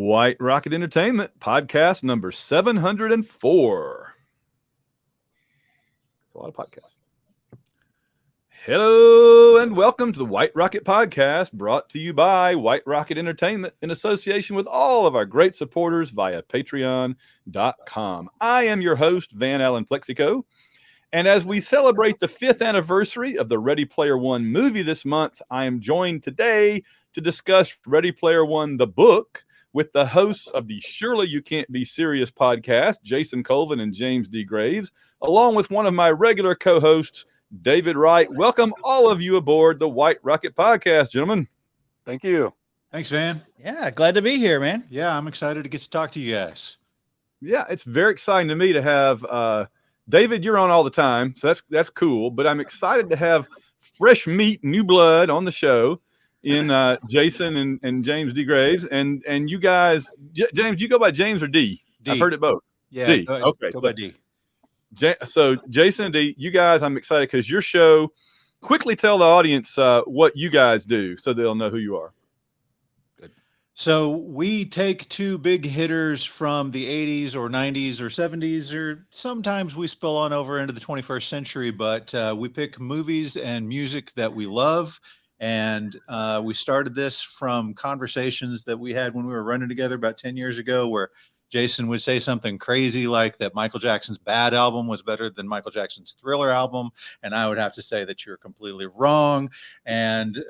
White Rocket Entertainment, podcast number 704. It's a lot of podcasts. Hello and welcome to the White Rocket Podcast, brought to you by White Rocket Entertainment in association with all of our great supporters via patreon.com. I am your host, Van Allen Plexico. And as we celebrate the 5th anniversary of the Ready Player One movie this month, I am joined today to discuss Ready Player One, the book, with the hosts of the Surely You Can't Be Serious podcast, Jason Colvin and James D. Graves, along with one of my regular co-hosts, David Wright. Welcome all of you aboard the White Rocket Podcast, gentlemen. Thank you. Thanks, Van. Yeah, glad to be here, man. Yeah, I'm excited to get to talk to you guys. Yeah, it's very exciting to me to have David. You're on all the time, so that's cool. But I'm excited to have fresh meat, new blood on the show in Jason and James D. Graves. And you guys, James, you go by James or D? I've heard it both. Yeah, D. Okay, go by D. So Jason and D, you guys, I'm excited because your show. Quickly tell the audience what you guys do so they'll know who you are. Good. So we take two big hitters from the 80s or 90s or 70s, or sometimes we spill on over into the 21st century, but we pick movies and music that we love. And we started this from conversations that we had when we were running together about 10 years ago, where Jason would say something crazy like that Michael Jackson's Bad album was better than Michael Jackson's Thriller album. And I would have to say that you're completely wrong. And,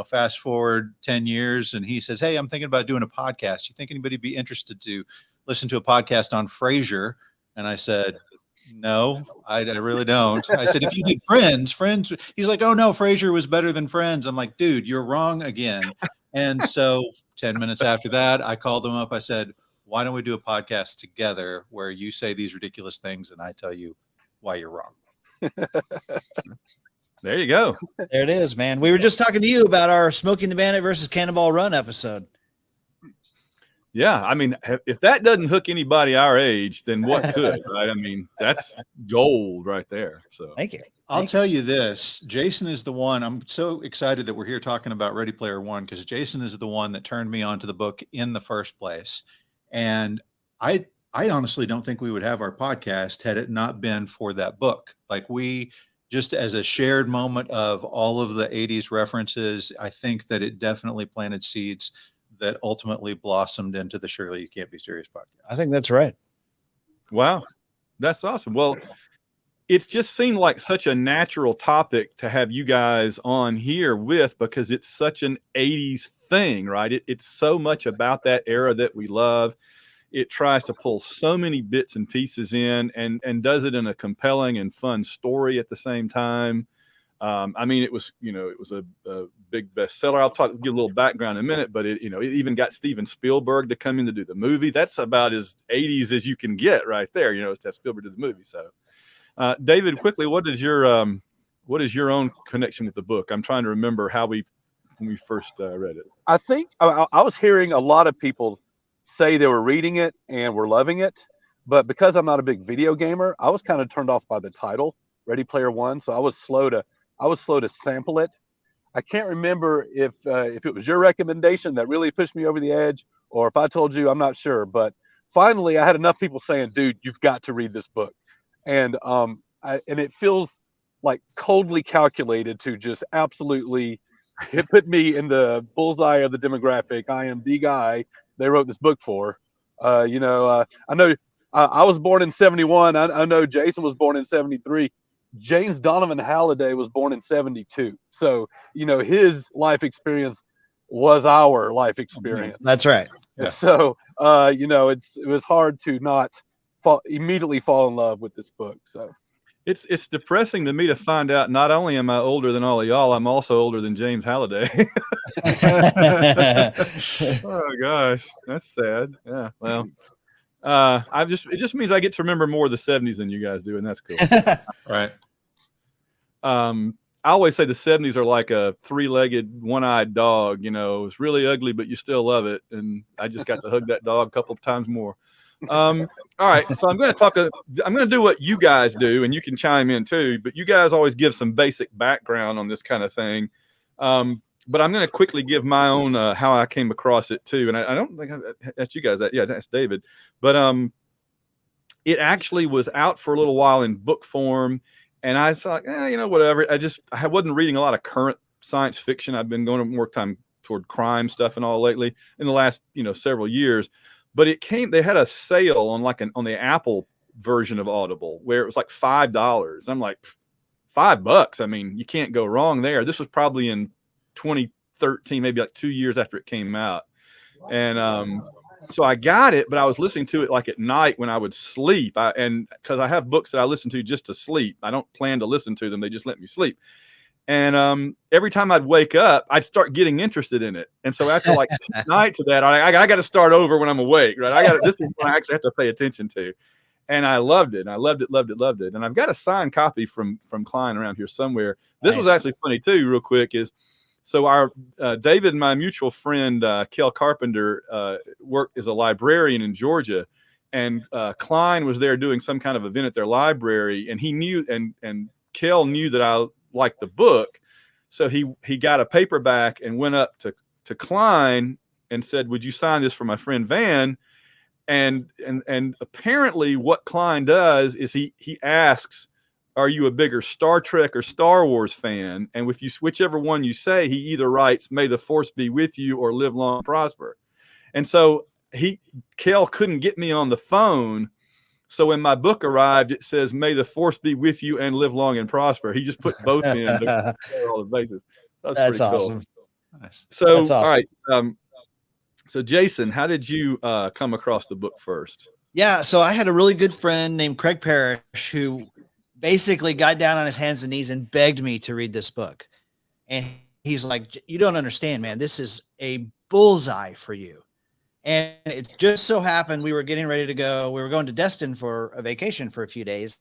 fast forward 10 years and he says, hey, I'm thinking about doing a podcast. You think anybody would be interested to listen to a podcast on Frasier? And I said, no, I really don't. I said, if you did Friends, he's like, oh no, Frasier was better than Friends. I'm like, dude, you're wrong again. And so 10 minutes after that, I called him up. I said, why don't we do a podcast together where you say these ridiculous things and I tell you why you're wrong? There you go. There it is, man. We were just talking to you about our Smoking the Bandit versus Cannonball Run episode. Yeah, I mean, if that doesn't hook anybody our age, then what could, right? I mean, that's gold right there. So thank you. I'll tell you this, Jason is the one. I'm so excited that we're here talking about Ready Player One because Jason is the one that turned me on to the book in the first place. And I honestly don't think we would have our podcast had it not been for that book. Like, we just, as a shared moment of all of the 80s references, I think that it definitely planted seeds that ultimately blossomed into the Surely You Can't Be Serious podcast. I think that's right. Wow, that's awesome. Well, it's just seemed like such a natural topic to have you guys on here with, because it's such an 80s thing, right? It's so much about that era that we love. It tries to pull so many bits and pieces in and does it in a compelling and fun story at the same time. I mean, it was a big bestseller. I'll give a little background in a minute, but it even got Steven Spielberg to come in to do the movie. That's about as 80s as you can get right there, is to have Spielberg do the movie. So, David, quickly, what is your own connection with the book? I'm trying to remember when we first read it. I think I was hearing a lot of people say they were reading it and were loving it, but because I'm not a big video gamer, I was kind of turned off by the title, Ready Player One. So I was slow to sample it. I can't remember if it was your recommendation that really pushed me over the edge, or if I told you, I'm not sure. But finally, I had enough people saying, "Dude, you've got to read this book," and it feels like coldly calculated to just absolutely. It put me in the bullseye of the demographic. I am the guy they wrote this book for. I know I was born in 71. I know Jason was born in 73. James Donovan Halliday was born in 72. So, his life experience was our life experience. That's right. Yeah. So, it was hard to not immediately fall in love with this book. So. It's depressing to me to find out not only am I older than all of y'all, I'm also older than James Halliday. Oh gosh, that's sad. Yeah, well, it just means I get to remember more of the 70s than you guys do, and that's cool. Right. I always say the 70s are like a 3-legged, one-eyed dog. It's really ugly, but you still love it. And I just got to hug that dog a couple of times more. All right, so I'm going to do what you guys do, and you can chime in too, but you guys always give some basic background on this kind of thing. but I'm going to quickly give my own how I came across it too. And I don't think that's you guys. Yeah, that's David. But it actually was out for a little while in book form, and I thought, whatever. I wasn't reading a lot of current science fiction. I've been going more time toward crime stuff and all lately in the last several years. But they had a sale on on the Apple version of Audible where it was like $5. I'm like, $5. I mean, you can't go wrong there. This was probably in 2013, maybe like 2 years after it came out. And so I got it, but I was listening to it like at night when I would sleep. And because I have books that I listen to just to sleep. I don't plan to listen to them. They just let me sleep. And every time I'd wake up, I'd start getting interested in it. And so after like 2 nights of that, I got to start over when I'm awake, right? This is what I actually have to pay attention to. And I loved it. I loved it. And I've got a signed copy from Cline around here somewhere. This was actually funny too, real quick, so our David and my mutual friend, Kel Carpenter, worked as a librarian in Georgia. And Cline was there doing some kind of event at their library. And he knew, and Kel knew that I liked the book. So he got a paperback and went up to Cline and said, "Would you sign this for my friend Van?" And apparently what Cline does is he asks, "Are you a bigger Star Trek or Star Wars fan?" And whichever one you say, he either writes, "May the force be with you," or "Live long and prosper." And so Kel couldn't get me on the phone. So when my book arrived, it says, "May the force be with you and live long and prosper." He just put both in to cover all the bases. That's pretty awesome. Cool. Nice. So, That's awesome. All right. So Jason, how did you come across the book first? Yeah. So I had a really good friend named Craig Parrish who basically got down on his hands and knees and begged me to read this book. And he's like, "You don't understand, man. This is a bullseye for you." And it just so happened we were getting ready to go. We were going to Destin for a vacation for a few days.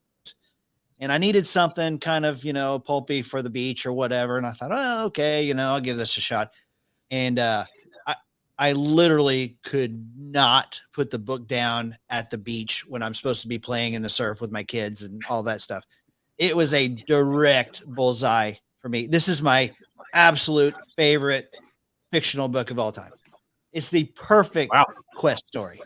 And I needed something kind of, pulpy for the beach or whatever. And I thought, "Oh, okay, I'll give this a shot." And I literally could not put the book down at the beach when I'm supposed to be playing in the surf with my kids and all that stuff. It was a direct bullseye for me. This is my absolute favorite fictional book of all time. It's the perfect quest story.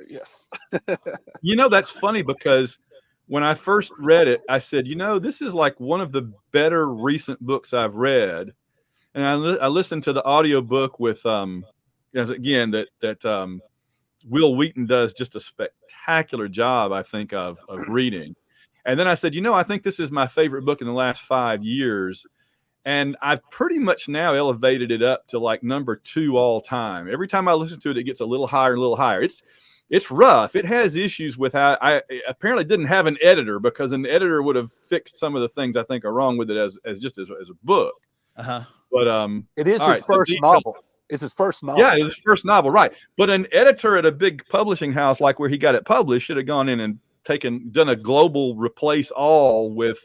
Yes. That's funny because when I first read it, I said, this is like one of the better recent books I've read. And I listened to the audiobook with, again, that Will Wheaton does just a spectacular job, I think, of reading. And then I said, I think this is my favorite book in the last 5 years. And I've pretty much now elevated it up to like number 2 all time. Every time I listen to it, it gets a little higher and a little higher. It's rough. It has issues with how I apparently didn't have an editor, because an editor would have fixed some of the things I think are wrong with it as a book. Uh-huh. But it is his first novel. It's his first novel. Yeah, it was his first novel, right? But an editor at a big publishing house like where he got it published should have gone in and done a global replace all with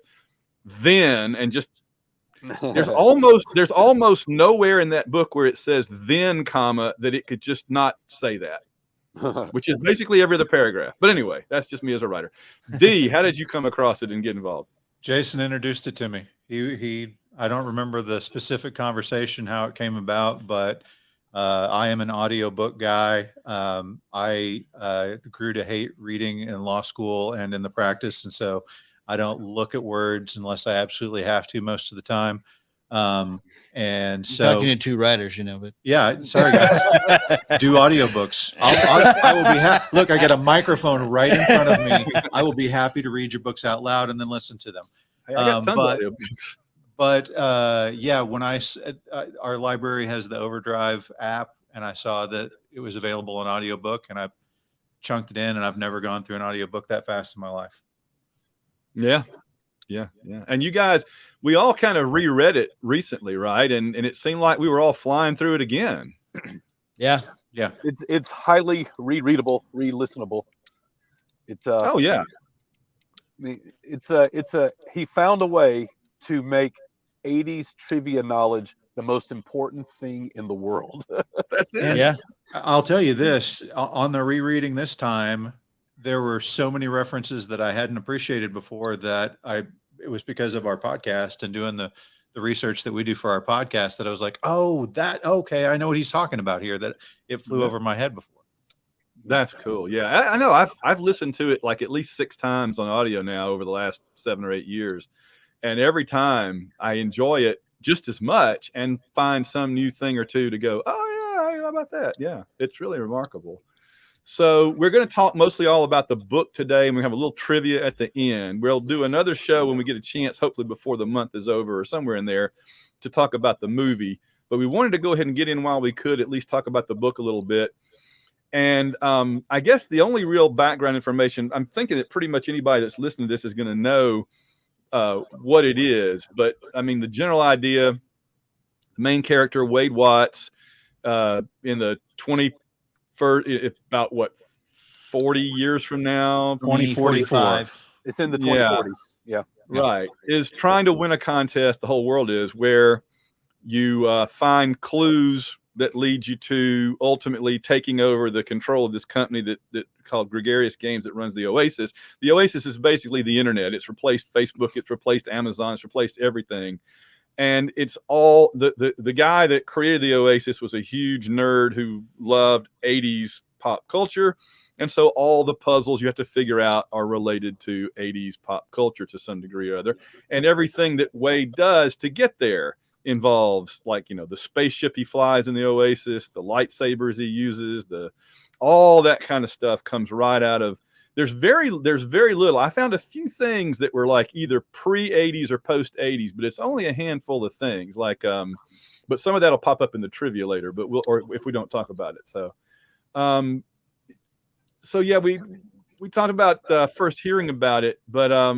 then, and just there's almost nowhere in that book where it says then, that it could just not say that, which is basically every other paragraph. But anyway, that's just me as a writer. D, how did you come across it and get involved? Jason introduced it to me. I don't remember the specific conversation, how it came about, but I am an audiobook guy. I grew to hate reading in law school and in the practice. And so I don't look at words unless I absolutely have to most of the time. And so talking to 2 writers, but yeah, sorry guys, do audiobooks. I will be happy. Look, I got a microphone right in front of me. I will be happy to read your books out loud and then listen to them. Hey, I got tons of audiobooks. But yeah, when our library has the Overdrive app, and I saw that it was available in audiobook, and I chunked it in, and I've never gone through an audiobook that fast in my life. Yeah. And you guys, we all kind of reread it recently, right? And it seemed like we were all flying through it again. Yeah. It's highly rereadable, re-listenable. It's oh yeah. He found a way to make 80s trivia knowledge the most important thing in the world. That's it. Yeah. I'll tell you this, on the rereading this time, there were so many references that I hadn't appreciated before that it was because of our podcast and doing the the research that we do for our podcast that I was like, oh, okay, I know what he's talking about here. That it flew over my head before. That's cool. Yeah, I know. I've listened to it like at least 6 times on audio now over the last 7 or 8 years, and every time I enjoy it just as much and find some new thing or two to go, oh yeah, how about that? Yeah, it's really remarkable. So we're going to talk mostly all about the book today, and we have a little trivia at the end. We'll do another show when we get a chance, hopefully before the month is over or somewhere in there, to talk about the movie. But we wanted to go ahead and get in while we could, at least talk about the book a little bit. And I guess the only real background information, I'm thinking that pretty much anybody that's listening to this is going to know what it is. But I mean, the general idea, the main character, Wade Watts, in the 21st, about what, 40 years from now? 2045. It's in the 2040s. Yeah. Right. Is trying to win a contest, the whole world is, where you find clues that lead you to ultimately taking over the control of this company that called Gregarious Games that runs the Oasis. The Oasis is basically the internet. It's replaced Facebook. It's replaced Amazon. It's replaced everything. And it's all the guy that created the Oasis was a huge nerd who loved 80s pop culture. And so all the puzzles you have to figure out are related to 80s pop culture to some degree or other. And everything that Wade does to get there involves, like, you know, the spaceship he flies in the Oasis, the lightsabers he uses, all that kind of stuff comes right out of. There's very little. I found a few things that were like either pre-80s or post-80s, but it's only a handful of things. Like, but some of that'll pop up in the trivia later. But or if we don't talk about it. So yeah, we talked about first hearing about it, but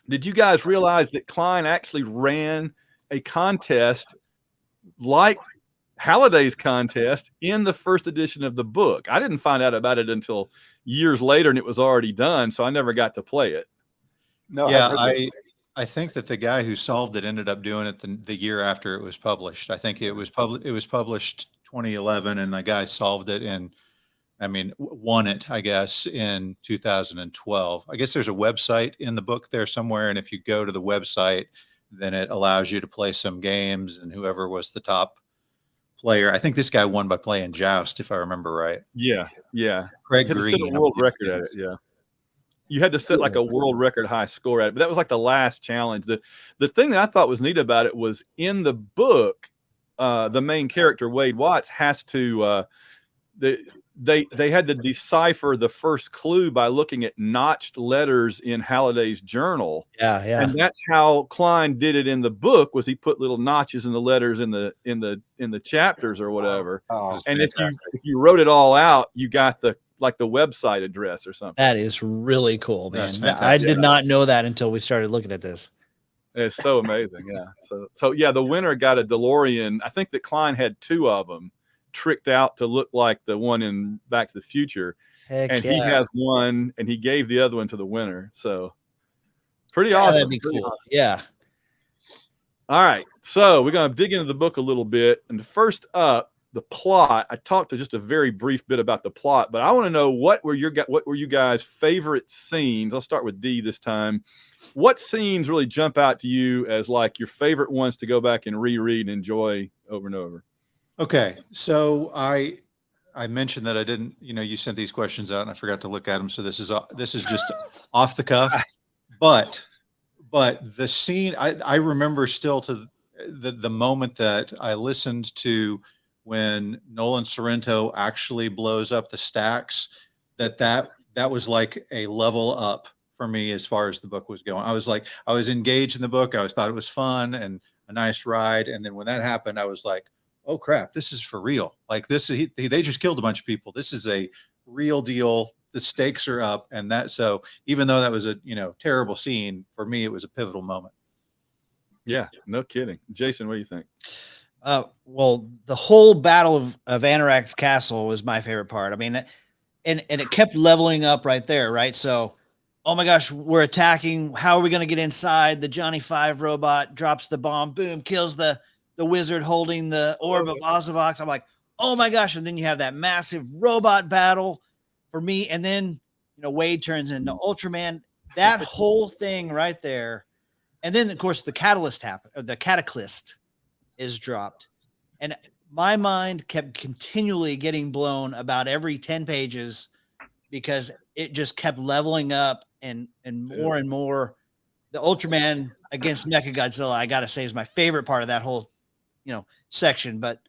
did you guys realize that Cline actually ran a contest like Halliday's contest in the first edition of the book? I didn't find out about it until years later, and it was already done, so I never got to play it. No. Yeah, I think that the guy who solved it ended up doing it the year after it was published. I think it was published 2011, and the guy solved it won it, I guess, in 2012. I guess there's a website in the book there somewhere, and if you go to the website, then it allows you to play some games, and whoever was the top player. I think this guy won by playing Joust, if I remember right. Yeah. Craig You had to Green. set a world record at it. Yeah. You had to set like a world record high score at it, but that was like the last challenge. The thing that I thought was neat about it was in the book, the main character, Wade Watts, has to they had to decipher the first clue by looking at notched letters in Halliday's journal. Yeah. And that's how Cline did it in the book, was he put little notches in the letters in the chapters or whatever. Oh, and if you wrote it all out, you got the website address or something. That is really cool, man. That's fantastic. I did not know that until we started looking at this. It's so amazing. Yeah. So yeah, the winner got a DeLorean. I think that Cline had 2 of them tricked out to look like the one in Back to the Future. Heck and yeah. he has one, and he gave the other one to the winner. So pretty awesome. That'd be cool. Awesome. Yeah. All right. So we're going to dig into the book a little bit. And first up, the plot. I talked to just a very brief bit about the plot, but I want to know what were you guys' favorite scenes? I'll start with D this time. What scenes really jump out to you as like your favorite ones to go back and reread and enjoy over and over? Okay, so I mentioned that I didn't, you sent these questions out and I forgot to look at them. So this is just off the cuff, but the scene I remember still to the moment that I listened to when Nolan Sorrento actually blows up the stacks, that was like a level up for me as far as the book was going. I was engaged in the book. I thought it was fun and a nice ride. And then when that happened, I was like, oh crap, this is for real. Like they just killed a bunch of people. This is a real deal. The stakes are up. And so even though that was a, terrible scene, for me, it was a pivotal moment. Yeah, no kidding. Jason, what do you think? Well, the whole battle of Anorak'S castle was my favorite part. I mean, and it kept leveling up right there, right? So, oh my gosh, we're attacking. How are we going to get inside? The Johnny 5 robot drops the bomb, boom, kills the wizard holding the orb of Ozobox. I'm like, oh my gosh. And then you have that massive robot battle for me. And then, Wade turns into Ultraman. That whole thing right there. And then, of course, the Cataclysm is dropped. And my mind kept continually getting blown about every 10 pages because it just kept leveling up and more and more. The Ultraman against Mechagodzilla, I got to say, is my favorite part of that whole, section. But,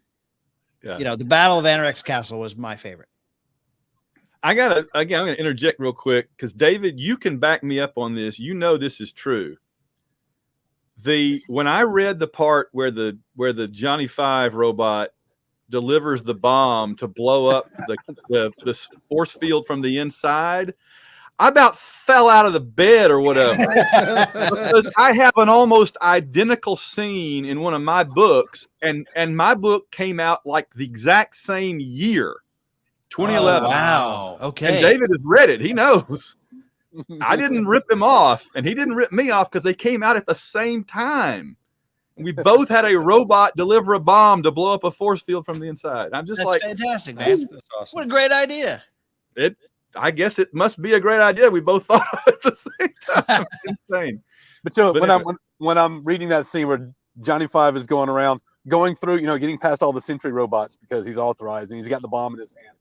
the Battle of Anorak's Castle was my favorite. I'm going to interject real quick because David, you can back me up on this. This is true. When I read the part where the Johnny Five robot delivers the bomb to blow up the force field from the inside, I about fell out of the bed or whatever because I have an almost identical scene in one of my books, and my book came out like the exact same year, 2011. Oh, wow. Okay. And David has read it. He knows. I didn't rip him off, and he didn't rip me off because they came out at the same time. We both had a robot deliver a bomb to blow up a force field from the inside. That's fantastic, man. That's awesome. What a great idea. I guess it must be a great idea. We both thought of it at the same time. Insane. But when I'm reading that scene where Johnny Five is going around, going through, getting past all the Sentry robots because he's authorized and he's got the bomb in his hand,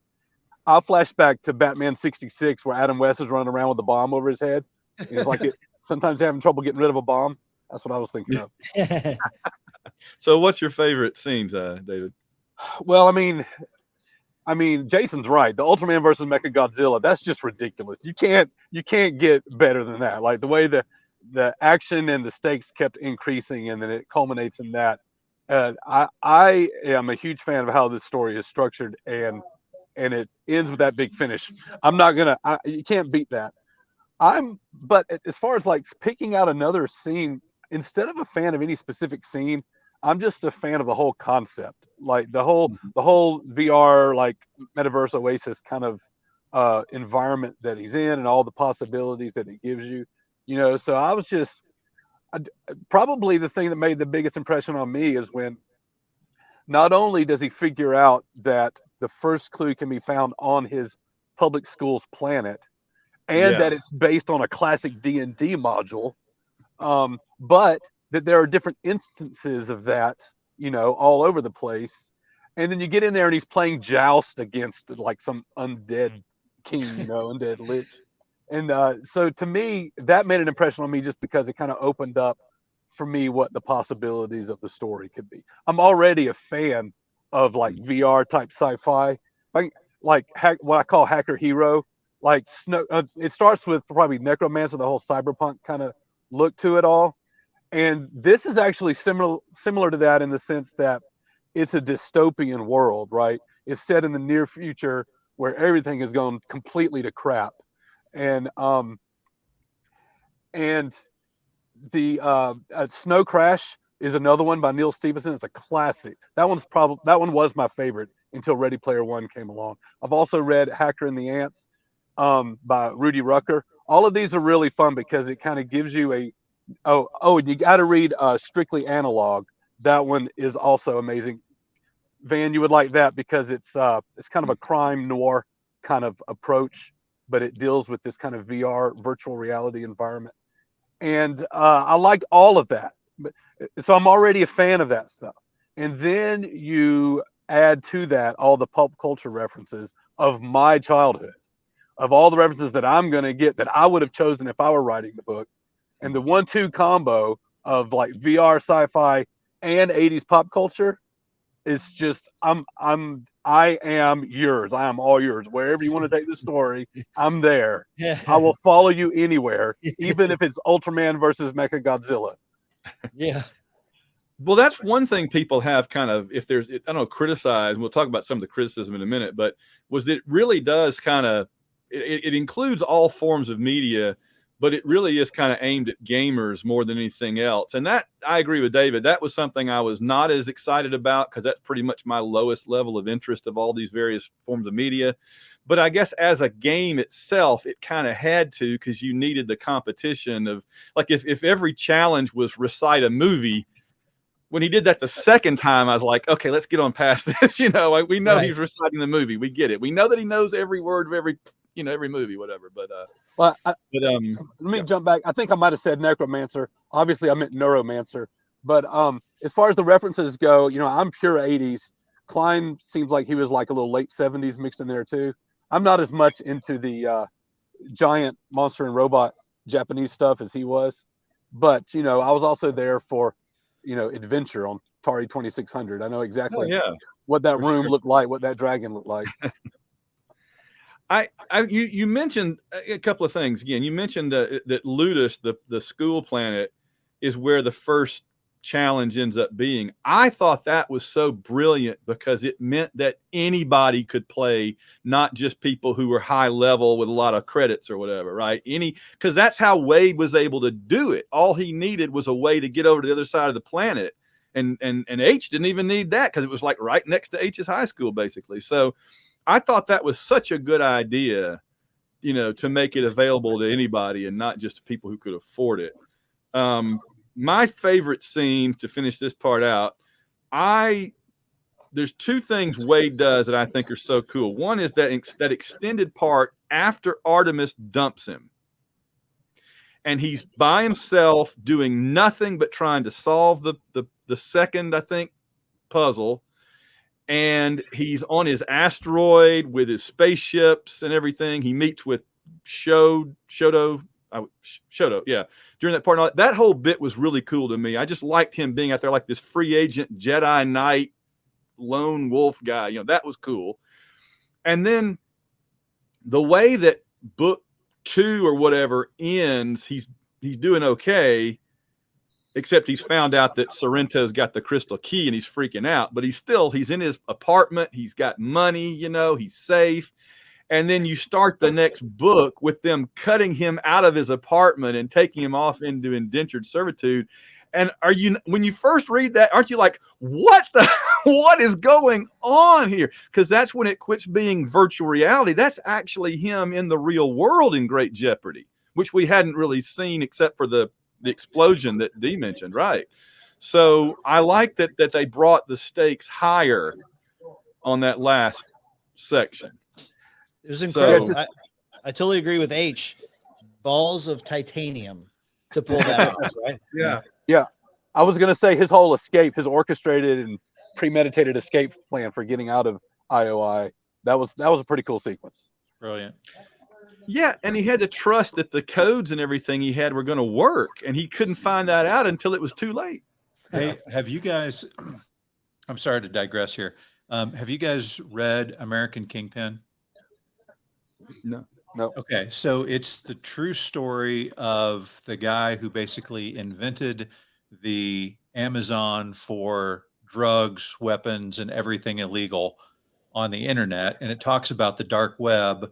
I'll flash back to Batman 66 where Adam West is running around with the bomb over his head. He's like sometimes having trouble getting rid of a bomb. That's what I was thinking of. So what's your favorite scenes, David? Well, I mean, Jason's right. The Ultraman versus Mechagodzilla, that's just ridiculous. You can't get better than that. Like the way the action and the stakes kept increasing and then it culminates in that. I am a huge fan of how this story is structured and it ends with that big finish. You can't beat that. But as far as like picking out another scene, instead of a fan of any specific scene, I'm just a fan of the whole concept, like the whole VR, like metaverse oasis kind of environment that he's in and all the possibilities that it gives you, so I was just probably the thing that made the biggest impression on me is when not only does he figure out that the first clue can be found on his public school's planet and that it's based on a classic D&D module, but that there are different instances of that, all over the place. And then you get in there and he's playing joust against like some undead king, undead lich. And so to me, that made an impression on me just because it kind of opened up for me what the possibilities of the story could be. I'm already a fan of like VR type sci-fi, like what I call hacker hero. Like it starts with probably Necromancer, the whole cyberpunk kind of look to it all. And this is actually similar to that in the sense that it's a dystopian world, right? It's set in the near future where everything is going completely to crap. And the Snow Crash is another one by Neil Stephenson. It's a classic. That one was my favorite until Ready Player One came along. I've also read Hacker and the Ants by Rudy Rucker. All of these are really fun because it kind of gives you and you got to read Strictly Analog. That one is also amazing. Van, you would like that because it's kind of a crime noir kind of approach, but it deals with this kind of VR virtual reality environment. And I like all of that. So I'm already a fan of that stuff. And then you add to that all the pop culture references of my childhood, of all the references that I'm going to get that I would have chosen if I were writing the book. And the 1-2 combo of like VR sci-fi and 80s pop culture is just I am yours. I am all yours. Wherever you want to take the story, I'm there. I will follow you anywhere, even if it's Ultraman versus Mechagodzilla. Yeah. Well, that's one thing people have kind of, if there's, I don't know, criticized, and we'll talk about some of the criticism in a minute, but was that it really does kind of, it includes all forms of media, but it really is kind of aimed at gamers more than anything else. And that, I agree with David, that was something I was not as excited about because that's pretty much my lowest level of interest of all these various forms of media. But I guess as a game itself, it kind of had to, because you needed the competition of, like, if every challenge was recite a movie, when he did that the second time, I was like, okay, let's get on past this. Like, we know he's reciting the movie. We get it. We know that he knows every word of every every movie, whatever. But Well, but let me jump back. I think I might have said necromancer. Obviously, I meant neuromancer. But as far as the references go, I'm pure 80s. Cline seems like he was like a little late 70s mixed in there too. I'm not as much into the giant monster and robot Japanese stuff as he was. But, I was also there for, adventure on Atari 2600. I know exactly what that room looked like, what that dragon looked like. You mentioned a couple of things. Again, you mentioned that Ludus, the school planet, is where the first challenge ends up being. I thought that was so brilliant because it meant that anybody could play, not just people who were high level with a lot of credits or whatever, right? Because that's how Wade was able to do it. All he needed was a way to get over to the other side of the planet. And H didn't even need that because it was like right next to H's high school, basically. So I thought that was such a good idea, to make it available to anybody and not just to people who could afford it. My favorite scene, to finish this part out, there's two things Wade does that I think are so cool. One is that extended part after Artemis dumps him. And he's by himself doing nothing but trying to solve the second, I think, puzzle. And he's on his asteroid with his spaceships and everything. He meets with Shoto, yeah. During that part, that whole bit was really cool to me. I just liked him being out there like this free agent Jedi Knight lone wolf guy. That was cool. And then the way that book 2 or whatever ends, he's doing okay, except he's found out that Sorrento's got the crystal key and he's freaking out. But he's in his apartment. He's got money, he's safe. And then you start the next book with them cutting him out of his apartment and taking him off into indentured servitude. And when you first read that, aren't you like, what is going on here? Because that's when it quits being virtual reality. That's actually him in the real world in great jeopardy, which we hadn't really seen except for the explosion that Dee mentioned, right? So I like that they brought the stakes higher on that last section. It was incredible. So, I totally agree with H. Balls of titanium to pull that off, right? Yeah. I was going to say his whole escape, his orchestrated and premeditated escape plan for getting out of IOI, that was a pretty cool sequence. Brilliant. Yeah, and he had to trust that the codes and everything he had were going to work, and he couldn't find that out until it was too late. Hey, have you guys, I'm sorry to digress here. Have you guys read American Kingpin? No. Okay, so it's the true story of the guy who basically invented the Amazon for drugs, weapons, and everything illegal on the internet, and it talks about the dark web,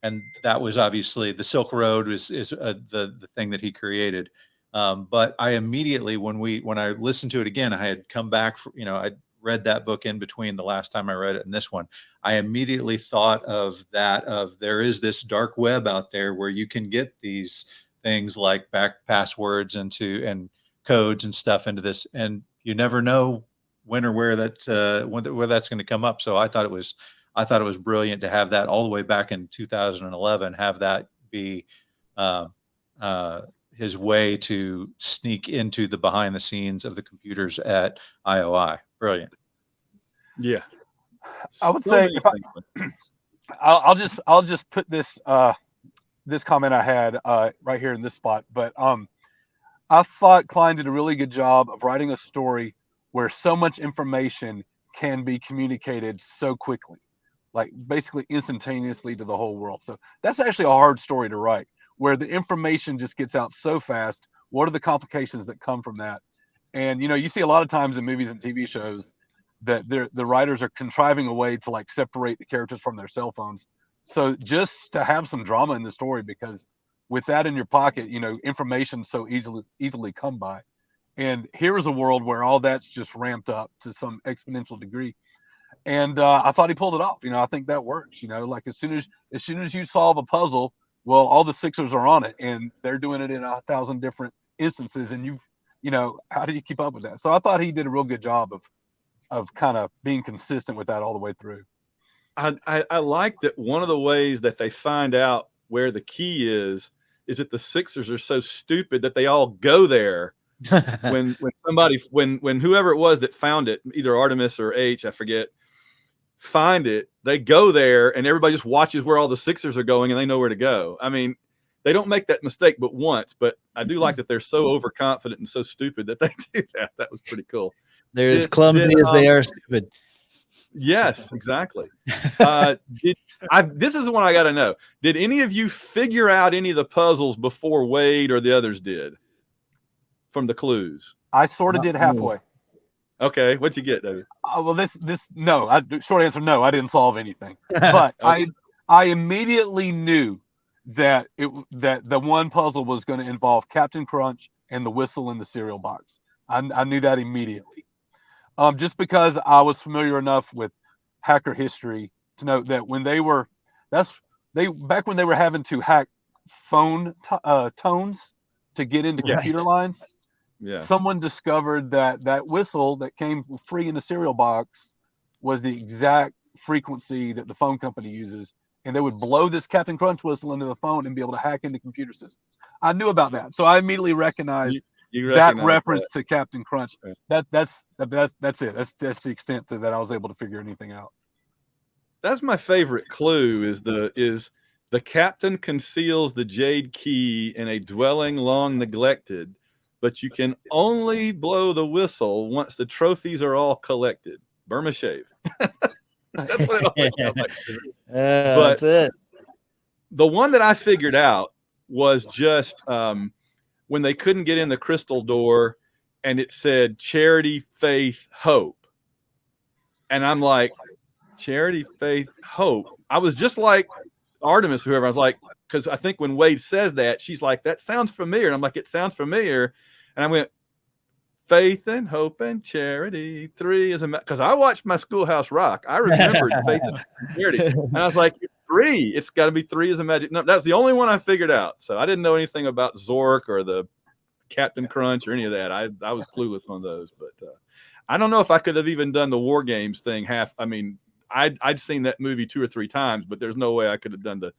and that was obviously the Silk Road is the thing that he created. But I immediately, when I listened to it again, I had come back I read that book in between the last time I read it and this one. I immediately thought of there is this dark web out there where you can get these things like back passwords and codes and stuff into this, and you never know when or where that's going to come up. So I thought it was brilliant to have that all the way back in 2011, have that be his way to sneak into the behind the scenes of the computers at IOI. Brilliant. Yeah. I would say I'll just put this this comment I had right here in this spot, but I thought Cline did a really good job of writing a story where so much information can be communicated so quickly, like basically instantaneously to the whole world. So that's actually a hard story to write, where the information just gets out so fast. What are the complications that come from that? And, you see a lot of times in movies and TV shows that the writers are contriving a way to like separate the characters from their cell phones. So just to have some drama in the story, because with that in your pocket, information so easily come by. And here is a world where all that's just ramped up to some exponential degree. And I thought he pulled it off. I think that works. Like as soon as you solve a puzzle, well, all the Sixers are on it, and they're doing it in 1,000 different instances. And how do you keep up with that? So I thought he did a real good job of kind of being consistent with that all the way through. I like that one of the ways that they find out where the key is that the Sixers are so stupid that they all go there when whoever it was that found it, either Artemis or H, I forget, find it, they go there and everybody just watches where all the Sixers are going and they know where to go. I mean, they don't make that mistake but once, but I do like that they're so overconfident and so stupid that they do that. That was pretty cool. They're as clumsy as they are stupid. Yes, exactly. This is the one I got to know. Did any of you figure out any of the puzzles before Wade or the others did from the clues? I sort of did halfway. Okay, what'd you get, David? Well, no. Short answer, no. I didn't solve anything, but okay. I immediately knew that the one puzzle was going to involve Captain Crunch and the whistle in the cereal box. I knew that immediately. Just because I was familiar enough with hacker history to know that back when they were having to hack phone tones to get into computer lines, someone discovered that whistle that came free in the cereal box was the exact frequency that the phone company uses, and they would blow this Captain Crunch whistle into the phone and be able to hack into computer systems. I knew about that, so I immediately recognized that reference to Captain Crunch. That's it. That's the extent to that I was able to figure anything out. That's my favorite clue. Is the captain conceals the jade key in a dwelling long neglected, but you can only blow the whistle once the trophies are all collected. Burma shave. That's what it always sounds like. That's it. The one that I figured out was just when they couldn't get in the crystal door and it said charity, faith, hope. And I'm like, charity, faith, hope. I was just like Artemis, whoever. I was like, because I think when Wade says that, she's like, that sounds familiar. And I'm like, it sounds familiar. And I went, faith and hope and charity, three is a because I watched my Schoolhouse Rock. I remembered faith and charity. And I was like, it's three. It's got to be three is a magic. No, that's the only one I figured out. So I didn't know anything about Zork or the Captain Crunch or any of that. I was clueless on those. But I don't know if I could have even done the War Games thing. I'd seen that movie 2 or 3 times, but there's no way I could have done the.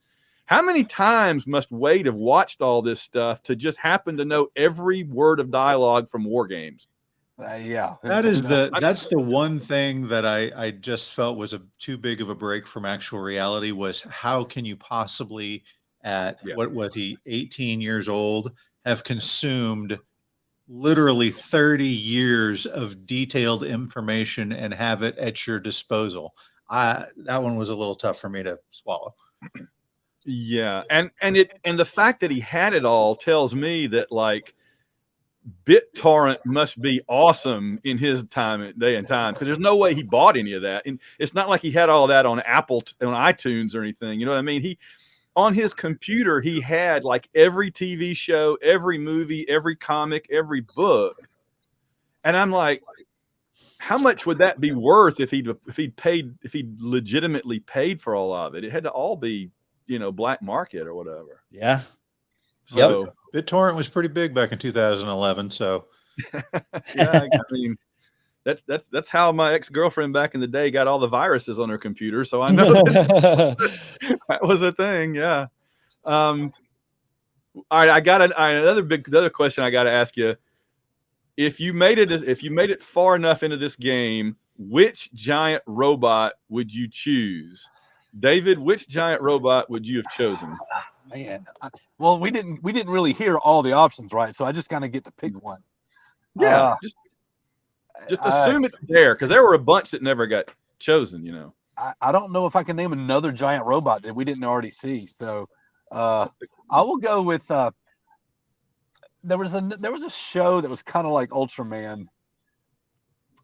How many times must Wade have watched all this stuff to just happen to know every word of dialogue from War Games? That's the one thing that I just felt was too big of a break from actual reality. Was how can you possibly what was he 18 years old have consumed literally 30 years of detailed information and have it at your disposal? That one was a little tough for me to swallow. Yeah, and the fact that he had it all tells me that like BitTorrent must be awesome in his day and time, because there's no way he bought any of that, and it's not like he had all that on Apple on iTunes or anything. You know what I mean? He on his computer he had like every TV show, every movie, every comic, every book, and I'm like, how much would that be worth if he'd legitimately paid for all of it? It had to all be, black market or whatever. Yeah. So BitTorrent was pretty big back in 2011. So yeah, I mean, that's how my ex-girlfriend back in the day got all the viruses on her computer. So I know that was a thing. Yeah. All right. I got another question I got to ask you. If you made it far enough into this game, which giant robot would you choose? David, which giant robot would you have chosen? Man, well, we didn't really hear all the options, right? So I just kind of get to pick one. Yeah, just assume it's there, because there were a bunch that never got chosen. I don't know if I can name another giant robot that we didn't already see. So I will go with. There was a show that was kind of like Ultraman,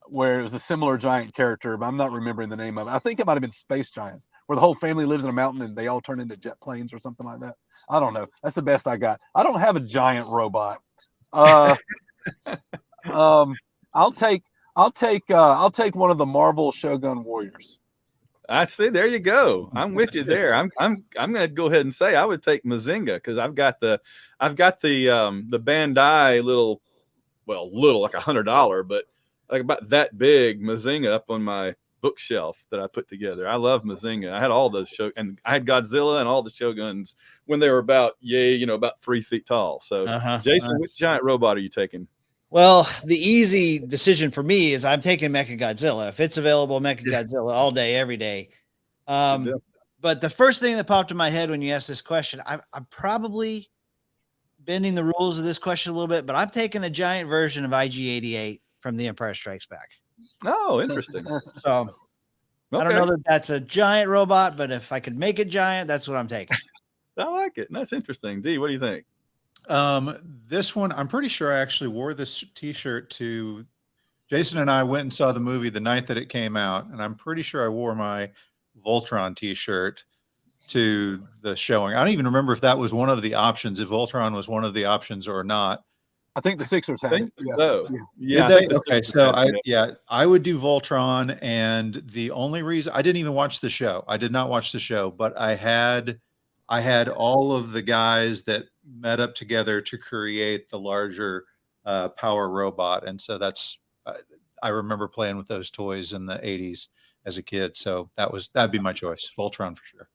where it was a similar giant character, but I'm not remembering the name of it. I think it might have been Space Giants, where the whole family lives in a mountain and they all turn into jet planes or something like that. I don't know. That's the best I got. I don't have a giant robot. I'll take one of the Marvel Shogun Warriors. I see. There you go. I'm with you there. I'm going to go ahead and say I would take Mazinga, because I've got the Bandai little like $100, but like about that big Mazinga up on my bookshelf that I put together. I love Mazinga. I had all those and I had Godzilla and all the Shoguns when they were about 3 feet tall. So Jason, which giant robot are you taking? Well, the easy decision for me is I'm taking Mechagodzilla. If it's available, Mechagodzilla all day, every day. But the first thing that popped in my head when you asked this question, I'm probably bending the rules of this question a little bit, but I'm taking a giant version of IG-88 from The Empire Strikes Back. Oh, interesting. So I don't know that that's a giant robot, but if I could make it giant, that's what I'm taking. I like it. That's interesting. D, what do you think? This one, I'm pretty sure I actually wore this t-shirt to Jason and I went and saw the movie the night that it came out, and I'm pretty sure I wore my Voltron t-shirt to the showing. I don't even remember if that was one of the options, if Voltron was one of the options or not. I think the Sixers had it. So. Yeah. Okay. So I would do Voltron, and the only reason I didn't even watch the show. I did not watch the show, but I had all of the guys that met up together to create the larger power robot. And so that's, I remember playing with those toys in the 80s as a kid. So that'd be my choice. Voltron for sure.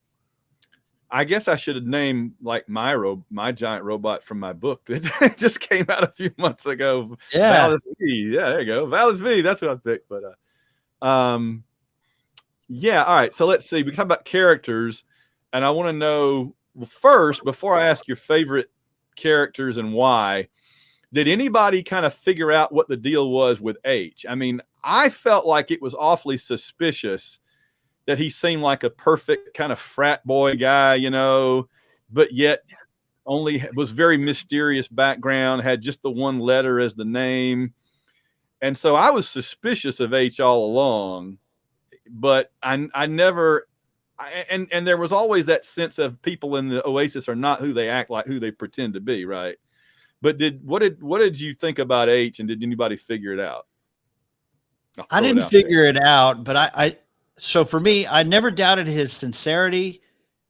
I guess I should have named like my giant robot from my book that just came out a few months ago. Yeah. Valis V. Yeah, there you go. Valis V. That's what I picked. But yeah. All right. So let's see. We talk about characters, and I want to know, well, first, before I ask your favorite characters and why, did anybody kind of figure out what the deal was with H? I mean, I felt like it was awfully suspicious that he seemed like a perfect kind of frat boy guy, but yet only was very mysterious background, had just the one letter as the name. And so I was suspicious of H all along, but I never, and there was always that sense of people in the Oasis are not who they act like, who they pretend to be, right? But what did you think about H, and did anybody figure it out? I didn't figure it out, but so for me, I never doubted his sincerity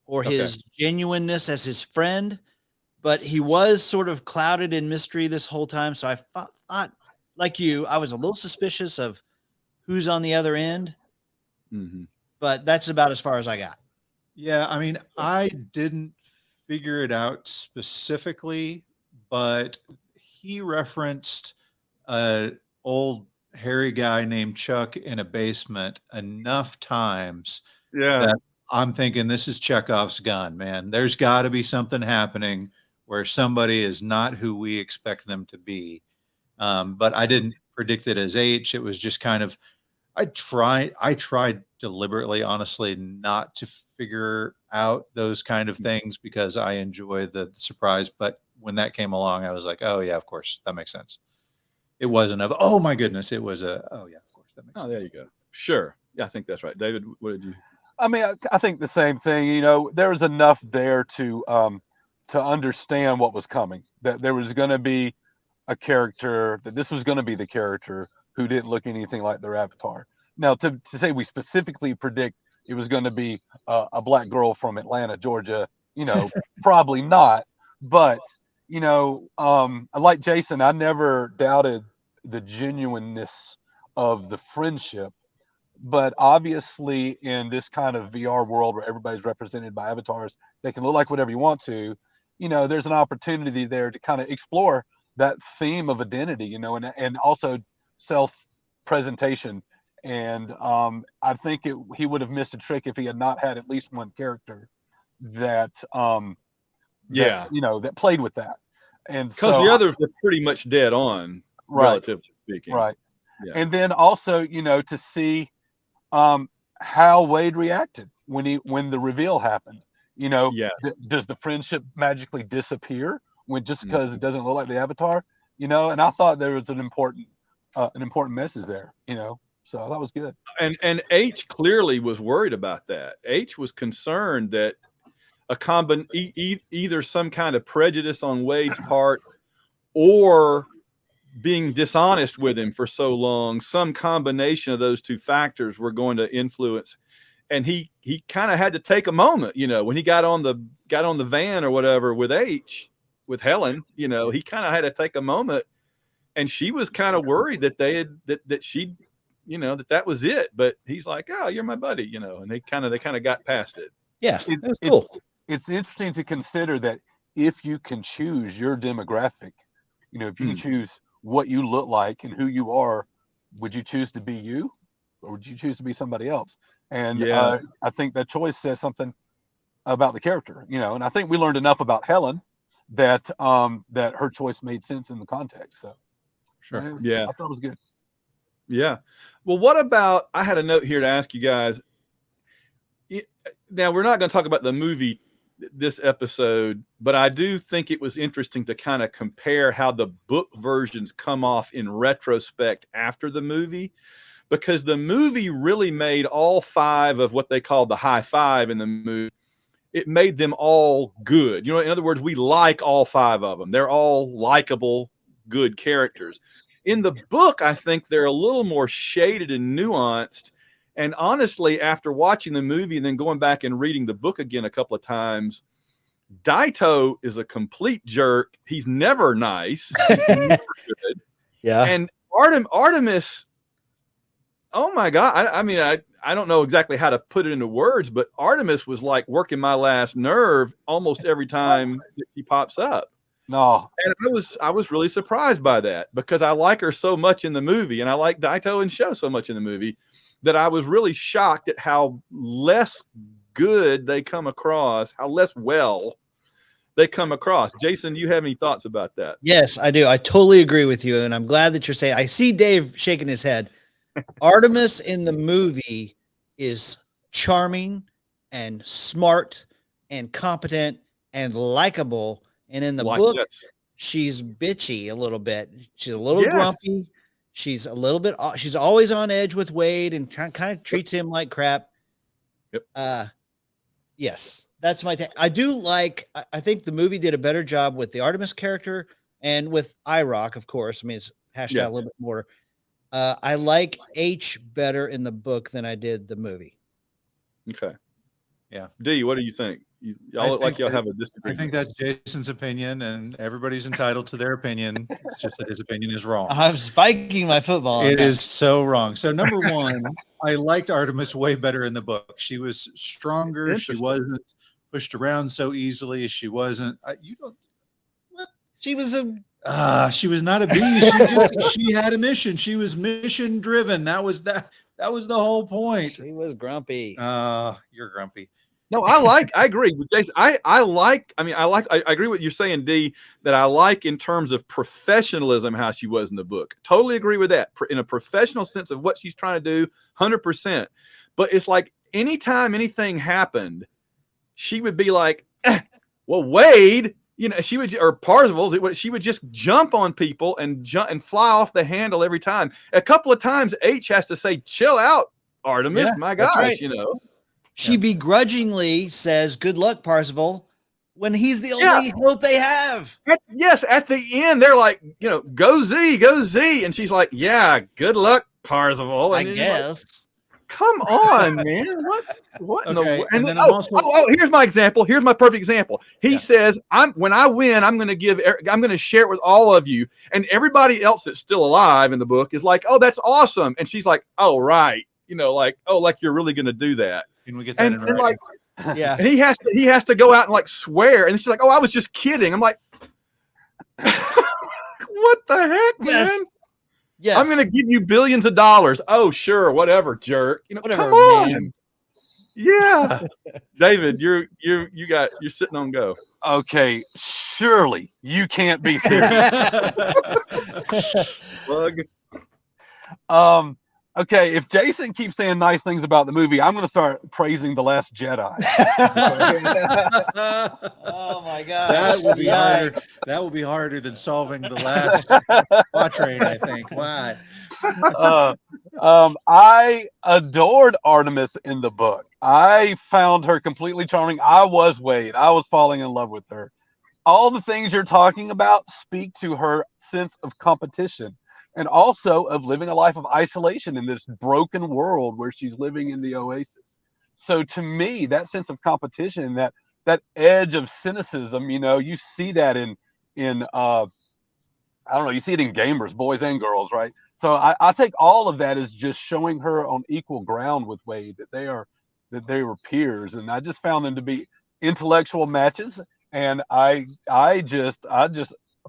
or his genuineness as his friend, but he was sort of clouded in mystery this whole time. So I thought, like you, I was a little suspicious of who's on the other end, but that's about as far as I got. Yeah. I mean, I didn't figure it out specifically, but he referenced an old hairy guy named Chuck in a basement enough times that I'm thinking this is Chekhov's gun, man. There's got to be something happening where somebody is not who we expect them to be. But I didn't predict it as H. It was just kind of, I tried deliberately, honestly, not to figure out those kind of things because I enjoy the surprise. But when that came along, I was like, oh yeah, of course, that makes sense. It wasn't oh my goodness. It was oh yeah, of course. That makes sense. There you go. Sure. Yeah, I think that's right. David, what did you? I mean, I think the same thing, there was enough there to understand what was coming, that there was going to be a character, that this was going to be the character who didn't look anything like their avatar. Now to say we specifically predict it was going to be a black girl from Atlanta, Georgia, probably not, but like Jason, I never doubted the genuineness of the friendship, but obviously in this kind of VR world where everybody's represented by avatars, they can look like whatever you want to, there's an opportunity there to kind of explore that theme of identity, and also self-presentation. And I think he would have missed a trick if he had not had at least one character that that played with that. And because the others were pretty much dead on, relatively speaking. Right. Yeah. And then also, to see how Wade reacted when the reveal happened. Does the friendship magically disappear just because it doesn't look like the avatar? And I thought there was an important message there. So that was good. And H clearly was worried about that. H was concerned that either some kind of prejudice on Wade's part or being dishonest with him for so long, some combination of those two factors were going to influence. And he kind of had to take a moment, when he got on the van or whatever with Helen, he kind of had to take a moment, and she was kind of worried that that she'd that was it. But he's like, oh, you're my buddy, and they kind of got past it. Yeah, it was cool. It's interesting to consider that if you can choose your demographic, if you can choose what you look like and who you are, would you choose to be you, or would you choose to be somebody else? And I think that choice says something about the character, and I think we learned enough about Helen that that her choice made sense in the context. So sure. I thought it was good. Yeah. Well, what about, I had a note here to ask you guys. Now, we're not going to talk about the movie this episode, but I do think it was interesting to kind of compare how the book versions come off in retrospect after the movie, because the movie really made all 5 of what they called the high 5 in the movie. It made them all good. In other words, we like all 5 of them. They're all likable, good characters. In the book, I think they're a little more shaded and nuanced. And honestly, after watching the movie and then going back and reading the book again a couple of times, Daito is a complete jerk. He's never nice. He's never good. Yeah. And Artemis, oh my God. I don't know exactly how to put it into words, but Artemis was like working my last nerve almost every time that she pops up. No. And I was really surprised by that, because I like her so much in the movie, and I like Daito and Sho so much in the movie, that I was really shocked at how less good they come across, how less well they come across. Jason, do you have any thoughts about that? Yes, I do. I totally agree with you, and I'm glad that you're saying. I see Dave shaking his head. Artemis in the movie is charming and smart and competent and likable. And in the book, she's bitchy a little bit. She's a little grumpy. She's a little bit. She's always on edge with Wade and kind of treats him like crap. Yep. Yes, that's my take. I do like. I think the movie did a better job with the Artemis character and with IROC, of course. I mean, it's hashed out a little bit more. I like H better in the book than I did the movie. Okay. Yeah. D, what do you think? Y'all look like y'all have a disagreement. I think that's Jason's opinion, and everybody's entitled to their opinion. It's just that his opinion is wrong. I'm spiking my football. It is so wrong. So number one, I liked Artemis way better in the book. She was stronger. She wasn't pushed around so easily. She wasn't. She was she was not a bee. She had a mission. She was mission driven. That was the whole point. She was grumpy. You're grumpy. No, I agree with Jason. I agree with you saying, D, that I like in terms of professionalism how she was in the book. Totally agree with that. In a professional sense of what she's trying to do, 100%. But it's like anytime anything happened, she would be like, well, Wade, she would, or Parzival, she would just jump on people and fly off the handle every time. A couple of times, H has to say, chill out, Artemis, my gosh, right. She Yeah. begrudgingly says, "Good luck, Parzival," when he's the only hope they have. Yes, at the end, they're like, go Z. And she's like, yeah, good luck, Parzival. And I guess. Like, come on, man. What in the world? And then here's my example. Here's my perfect example. He says, when I win, I'm going to share it with all of you. And everybody else that's still alive in the book is like, oh, that's awesome. And she's like, oh, right. Like you're really going to do do that. Can we get that in like, yeah. And he has to go out and like swear. And she's like, oh, I was just kidding. I'm like, what the heck, man? Yes. I'm going to give you billions of dollars. Oh, sure. Whatever, jerk. Whatever, come on. man. Yeah. David, you're sitting on go. Okay. Surely you can't be serious. Plug. Okay, if Jason keeps saying nice things about the movie, I'm going to start praising The Last Jedi. Oh my God, that will be harder. That will be harder than solving the last quatrain, I think. Why? I adored Artemis in the book. I found her completely charming. I was Wade. I was falling in love with her. All the things you're talking about speak to her sense of competition. And also of living a life of isolation in this broken world where she's living in the oasis. So to me, that sense of competition, that edge of cynicism, you see that in I don't know, you see it in gamers, boys and girls, right? So I think all of that is just showing her on equal ground with Wade, that they were peers, and I just found them to be intellectual matches. And I just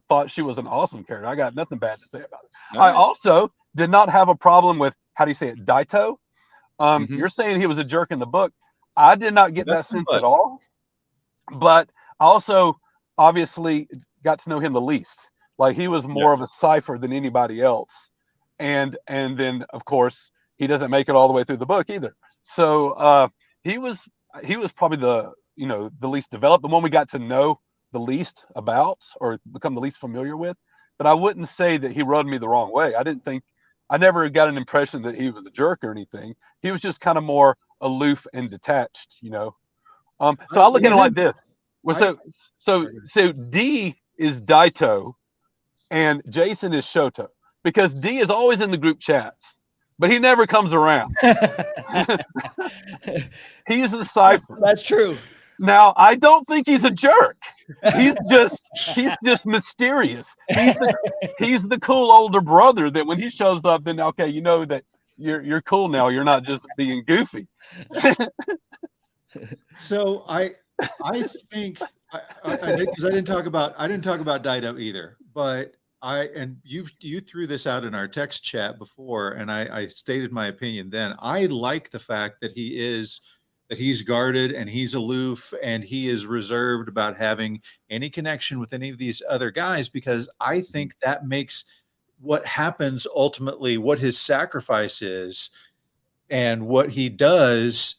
thought she was an awesome character. I got nothing bad to say about it. All I right. also did not have a problem with, how do you say it, Daito? Mhm. You're saying he was a jerk in the book. I did not get that That's sense but at all. But I also obviously got to know him the least. Like, he was more of a yes. cipher than anybody else. And then of course he doesn't make it all the way through the book either. So he was probably the least developed, the one we got to know the least about, or become the least familiar with. But I wouldn't say that he rubbed me the wrong way. I never got an impression that he was a jerk or anything. He was just kind of more aloof and detached, you know. So I look at it like this. Well, so D is Daito and Jason is Shoto, because D is always in the group chats, but he never comes around. He's the cipher. That's true. Now, I don't think he's a jerk. He's just mysterious. He's the cool older brother that when he shows up, then okay, you know that you're cool now. You're not just being goofy. So I think because I didn't talk about Daito either, but you threw this out in our text chat before, and I stated my opinion then. I like the fact that he's guarded and he's aloof and he is reserved about having any connection with any of these other guys, because I think that makes what happens ultimately, what his sacrifice is and what he does,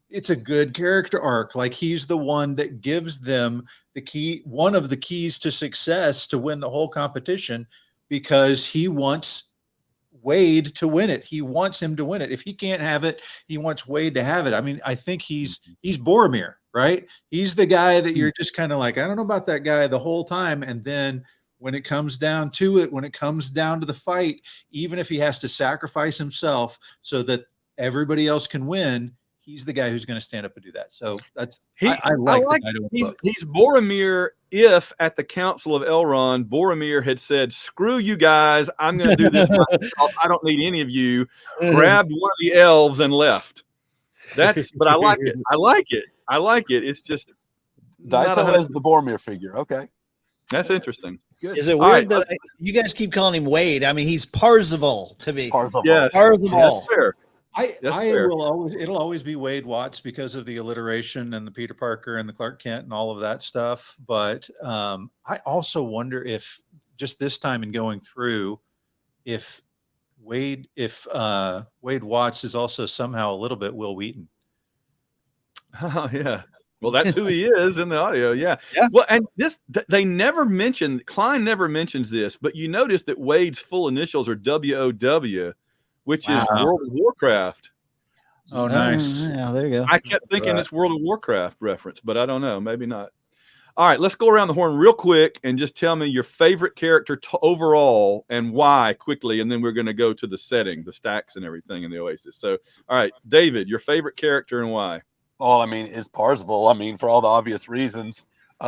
it's a good character arc. Like, he's the one that gives them the key, one of the keys to success to win the whole competition, because he wants Wade to win it. He wants him to win it. If he can't have it, he wants Wade to have it. I mean, I think he's Boromir, right? He's the guy that you're just kind of like, I don't know about that guy the whole time. And then when it comes down to it, when it comes down to the fight, even if he has to sacrifice himself so that everybody else can win, he's the guy who's going to stand up and do that. So that's I like he's Boromir. If at the Council of Elrond, Boromir had said, "Screw you guys, I'm going to do this myself. I don't need any of you," grabbed one of the elves and left. But I like it. I like it. It's just Daito is the Boromir figure. Okay, that's interesting. Good. Is it weird that you guys keep calling him Wade? I mean, he's Parzival to me. Parzival. Yes, Parzival. that's fair. It'll always be Wade Watts because of the alliteration and the Peter Parker and the Clark Kent and all of that stuff. But I also wonder if just this time in going through, if Wade Watts is also somehow a little bit Will Wheaton. Oh yeah. Well, that's who he is in the audio. Yeah. Yeah. Well, and they never mention, Cline never mentions this, but you notice that Wade's full initials are WOW, which is World of Warcraft. Oh, nice. Yeah, there you go. I kept thinking it's World of Warcraft reference, but I don't know. Maybe not. All right, let's go around the horn real quick and just tell me your favorite character overall and why quickly, and then we're going to go to the setting, the stacks and everything in the Oasis. So, all right, David, your favorite character and why? Well, I mean, is Parzival. I mean, for all the obvious reasons. He's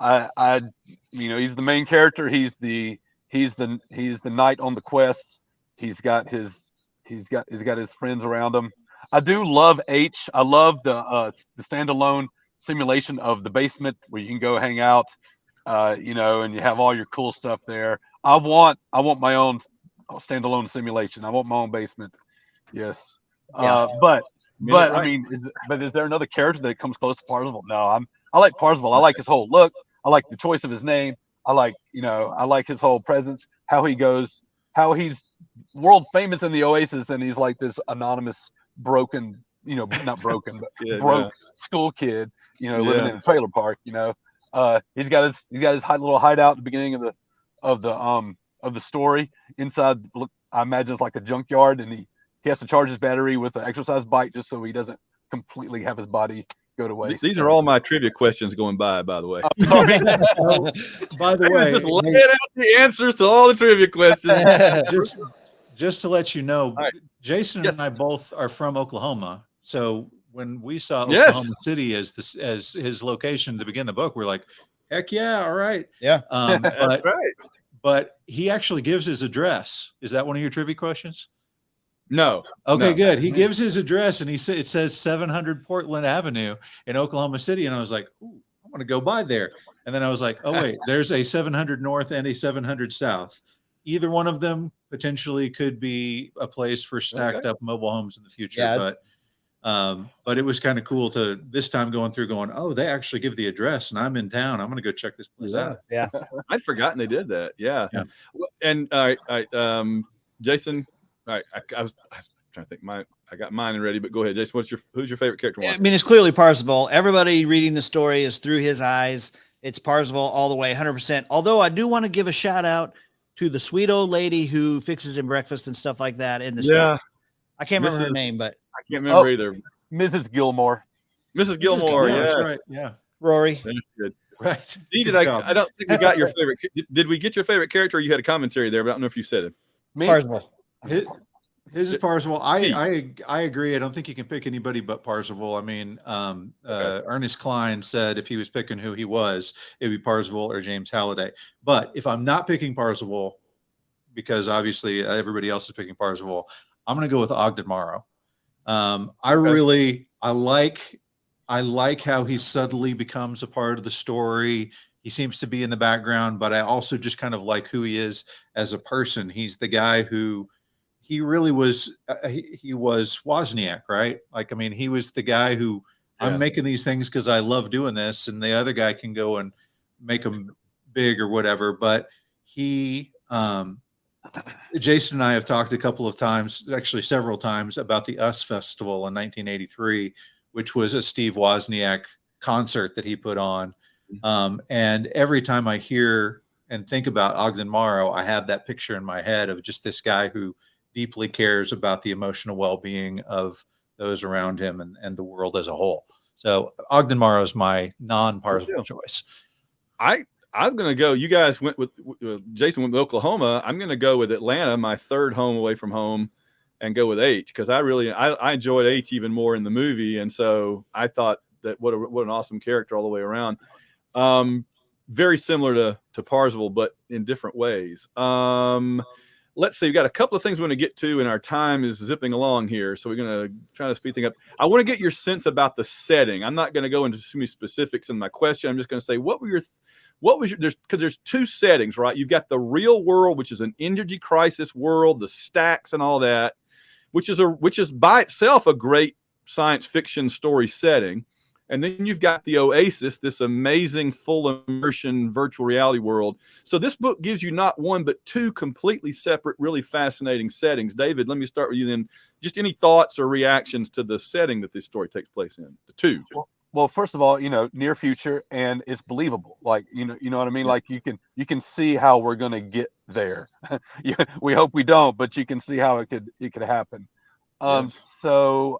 the main character. He's the knight on the quest. He's got his friends around him. I do love H. I love the standalone simulation of the basement where you can go hang out, and you have all your cool stuff there. I want my own standalone simulation. I want my own basement. Yes. Yeah. But I mean, is there another character that comes close to Parzival? No, I like Parzival. I like his whole look. I like the choice of his name. I like his whole presence, how he goes, how he's world famous in the Oasis, and he's like this anonymous broken, not broken, but broke school kid, living in a trailer park. He's got his little hideout at the beginning of the story. Inside, I imagine it's like a junkyard, and he has to charge his battery with an exercise bike just so he doesn't completely have his body go to waste. These are all my trivia questions going by the way. Sorry. By the way, just laying out the answers to all the trivia questions. just to let you know, right. Jason and I both are from Oklahoma. So when we saw Oklahoma City as his location to begin the book, we're like, heck yeah, all right. Yeah. That's right. but he actually gives his address. Is that one of your trivia questions? No. Okay, no. good. He gives his address, and it says 700 Portland Avenue in Oklahoma City, and I was like, ooh, I want to go by there. And then I was like, oh wait, there's a 700 North and a 700 South. Either one of them potentially could be a place for stacked up mobile homes in the future. Yeah, But it was kind of cool to this time going, oh, they actually give the address, and I'm in town. I'm going to go check this place out. Yeah. I'd forgotten they did that. Yeah. Yeah. Well, and Jason, all right, I was trying to think. I got mine ready, but go ahead, Jason. Who's your favorite character? I mean, it's clearly Parzival. Everybody reading the story is through his eyes. It's Parzival all the way, 100%. Although I do want to give a shout out to the sweet old lady who fixes him breakfast and stuff like that in the state. I can't remember her name, but I can't remember either. Mrs. Gilmore. Mrs. Gilmore, Yeah, yes. that's right. Yeah, Rory. That's good. right. Steve, I don't think we got your favorite. Did we get your favorite character, or you had a commentary there? But I don't know if you said it. Me? Parzival. His is Parzival. I agree. I don't think you can pick anybody but Parzival. I mean, Ernest Cline said if he was picking who he was, it'd be Parzival or James Halliday. But if I'm not picking Parzival, because obviously everybody else is picking Parzival, I'm going to go with Ogden Morrow. I like how he subtly becomes a part of the story. He seems to be in the background, but I also just kind of like who he is as a person. He's the guy who he really was. He was Wozniak, right? Like, I mean, he was the guy who I'm making these things because I love doing this, and the other guy can go and make them big or whatever. But he, Jason and I have talked a couple of times, actually several times, about the US Festival in 1983, which was a Steve Wozniak concert that he put on. And every time I hear and think about Ogden Morrow, I have that picture in my head of just this guy who deeply cares about the emotional well-being of those around him and the world as a whole. So Ogden Morrow is my non-Parzival choice. I was going to go. You guys went with Jason went with Oklahoma. I'm going to go with Atlanta, my third home away from home, and go with H because I enjoyed H even more in the movie, and so I thought that what an awesome character all the way around. Very similar to Parzival, but in different ways. Let's see. We got a couple of things we're going to get to, and our time is zipping along here, so we're going to try to speed things up. I want to get your sense about the setting. I'm not going to go into too many specifics in my question. I'm just going to say, there's two settings, right? You've got the real world, which is an energy crisis world, the stacks and all that, which is by itself a great science fiction story setting. And then you've got the Oasis, this amazing full immersion virtual reality world. So this book gives you not one, but two completely separate, really fascinating settings. David, let me start with you then. Just any thoughts or reactions to the setting that this story takes place in, the two. Well, first of all, near future, and it's believable. Like, you know what I mean? Like you can see how we're going to get there. We hope we don't, but you can see how it could happen. So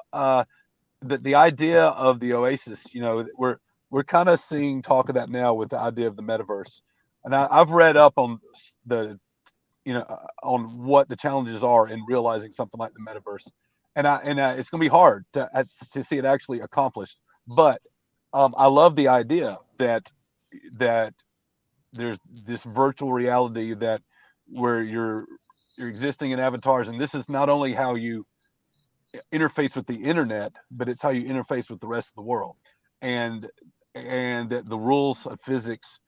the idea of the Oasis, we're kind of seeing talk of that now with the idea of the metaverse. And I've read up on on what the challenges are in realizing something like the metaverse. And it's going to be hard to see it actually accomplished. But I love the idea that there's this virtual reality that where you're existing in avatars, and this is not only how you interface with the internet, but it's how you interface with the rest of the world, and that the rules of physics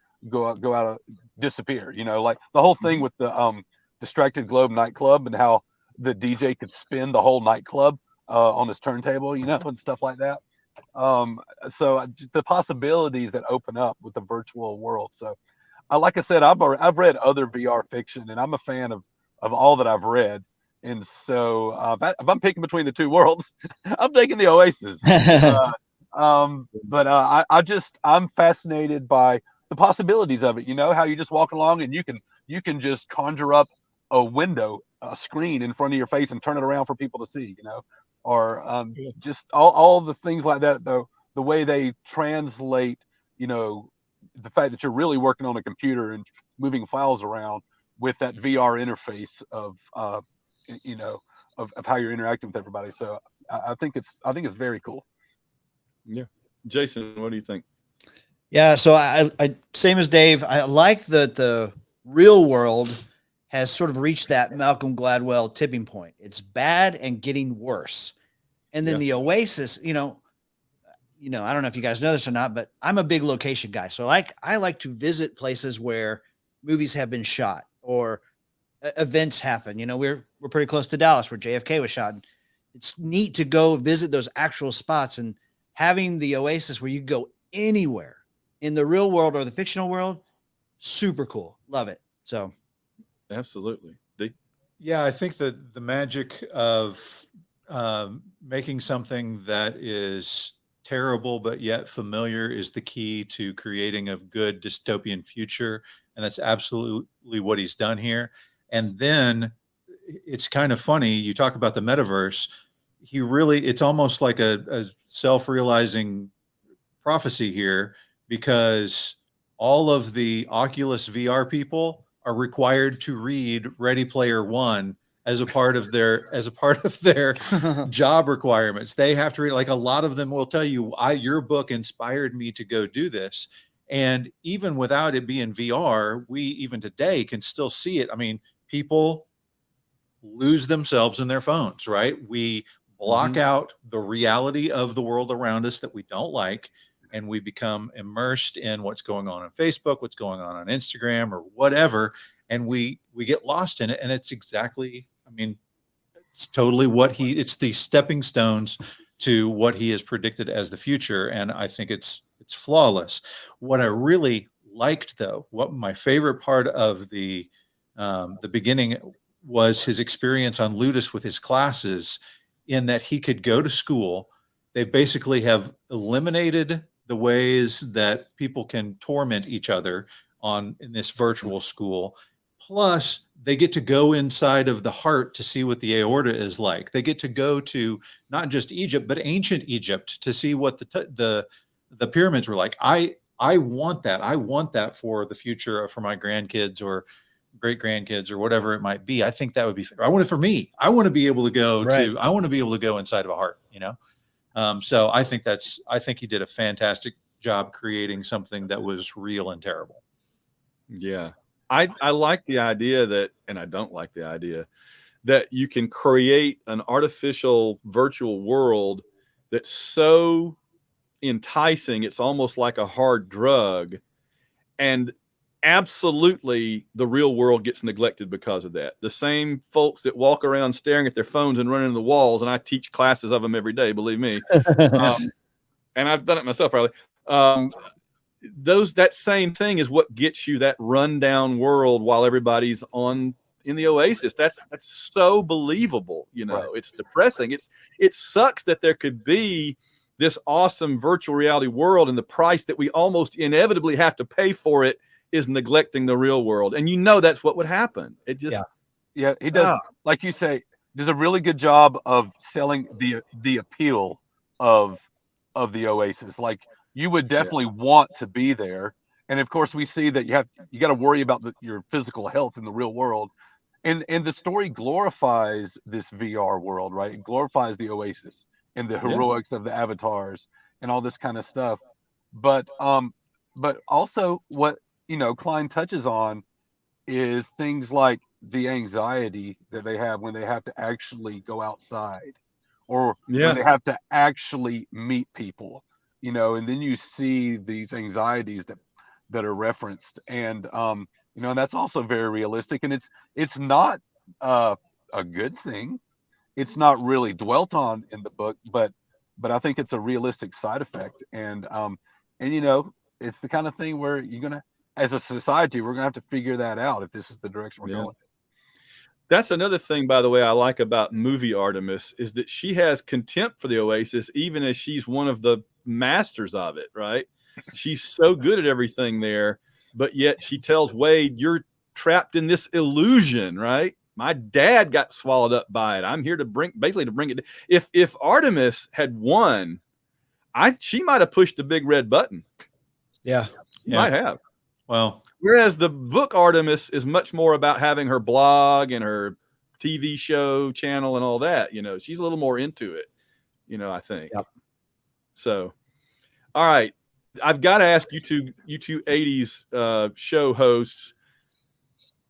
disappear. Like the whole thing with the Distracted Globe nightclub and how the DJ could spin the whole nightclub on his turntable, and stuff like that. So the possibilities that open up with the virtual world. So, like I said, I've read other VR fiction, and I'm a fan of all that I've read. And so, if I'm picking between the two worlds, I'm taking the Oasis. But I'm fascinated by the possibilities of it. How you just walk along and you can just conjure up a screen in front of your face and turn it around for people to see. Or just all the things like that, though, the way they translate, the fact that you're really working on a computer and moving files around with that VR interface of how you're interacting with everybody. So I think it's very cool. Yeah. Jason, what do you think? Yeah. So I same as Dave, I like the real world has sort of reached that Malcolm Gladwell tipping point. It's bad and getting worse. And then the Oasis, I don't know if you guys know this or not, but I'm a big location guy. So I like to visit places where movies have been shot or events happen. We're pretty close to Dallas where JFK was shot. And it's neat to go visit those actual spots, and having the Oasis where you go anywhere in the real world or the fictional world, super cool. Love it. So absolutely. Yeah, I think that the magic of making something that is terrible but yet familiar is the key to creating a good dystopian future, and that's absolutely what he's done here. And then it's kind of funny, you talk about the metaverse. It's almost like a self-realizing prophecy here, because all of the Oculus VR people are required to read Ready Player One as a part of their job requirements. They have to read, like, a lot of them will tell you, your book inspired me to go do this. And even without it being VR, we even today can still see it. I mean, people lose themselves in their phones, right? We block out the reality of the world around us that we don't like, and we become immersed in what's going on Facebook, what's going on Instagram, or whatever, and we get lost in it. And it's exactly, it's totally it's the stepping stones to what he has predicted as the future, and I think it's flawless. What I really liked, though, what my favorite part of the beginning was his experience on Ludus with his classes, in that he could go to school. They basically have eliminated the ways that people can torment each other in this virtual school. Plus, they get to go inside of the heart to see what the aorta is like. They get to go to not just Egypt, but ancient Egypt to see what the pyramids were like. I want that. I want that for the future, for my grandkids or great grandkids or whatever it might be. I think that would be fair. I want it for me. I want to be able to go I want to be able to go inside of a heart, So I think he did a fantastic job creating something that was real and terrible. Yeah. I like the idea that, and I don't like the idea that you can create an artificial virtual world that's so enticing, it's almost like a hard drug. And absolutely the real world gets neglected because of that. The same folks that walk around staring at their phones and running into the walls, and I teach classes of them every day, believe me. And I've done it myself, probably. That same thing is what gets you that rundown world while everybody's in the Oasis. That's so believable. Right. It's depressing. It sucks that there could be this awesome virtual reality world, and the price that we almost inevitably have to pay for it is neglecting the real world. And that's what would happen. It just he does, like you say, does a really good job of selling the appeal of the Oasis. Like, you would definitely want to be there. And of course, we see that you got to worry about your physical health in the real world. And the story glorifies this VR world, right? It glorifies the Oasis and the heroics of the avatars and all this kind of stuff. But also what Cline touches on is things like the anxiety that they have when they have to actually go outside, or when they have to actually meet people, and then you see these anxieties that are referenced, and and that's also very realistic, and it's not a good thing. It's not really dwelt on in the book, but I think it's a realistic side effect, and it's the kind of thing where you're gonna, as a society, we're gonna have to figure that out if this is the direction we're going. That's another thing, by the way, I like about movie Artemis, is that she has contempt for the Oasis, even as she's one of the masters of it, right? She's so good at everything there, but yet she tells Wade, you're trapped in this illusion, right? My dad got swallowed up by it. I'm here to bring it. If Artemis had won, she might have pushed the big red button. Yeah. Might have. Well, whereas the book Artemis is much more about having her blog and her TV show channel and all that. She's a little more into it, I think. Yep. So, all right. I've got to ask you two 80s show hosts,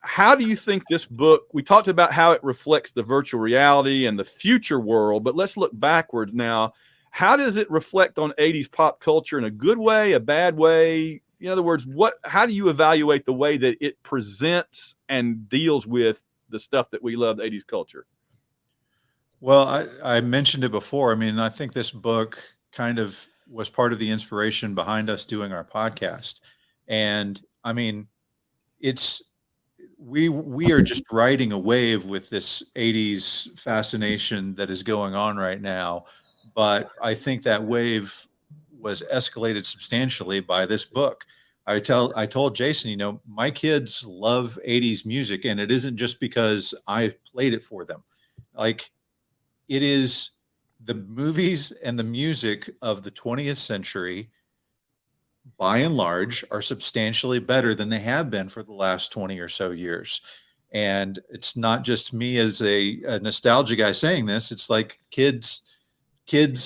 how do you think this book, we talked about how it reflects the virtual reality and the future world, but let's look backward now. How does it reflect on 80s pop culture in a good way, a bad way? In other words, how do you evaluate the way that it presents and deals with the stuff that we love, the 80s culture? Well, I mentioned it before. I mean, I think this book kind of was part of the inspiration behind us doing our podcast. And I mean, we are just riding a wave with this 80s fascination that is going on right now. But I think that wave was escalated substantially by this book. I told Jason, my kids love 80s music, and it isn't just because I played it for them. Like, it is the movies and the music of the 20th century, by and large, are substantially better than they have been for the last 20 or so years. And it's not just me as a nostalgia guy saying this. It's like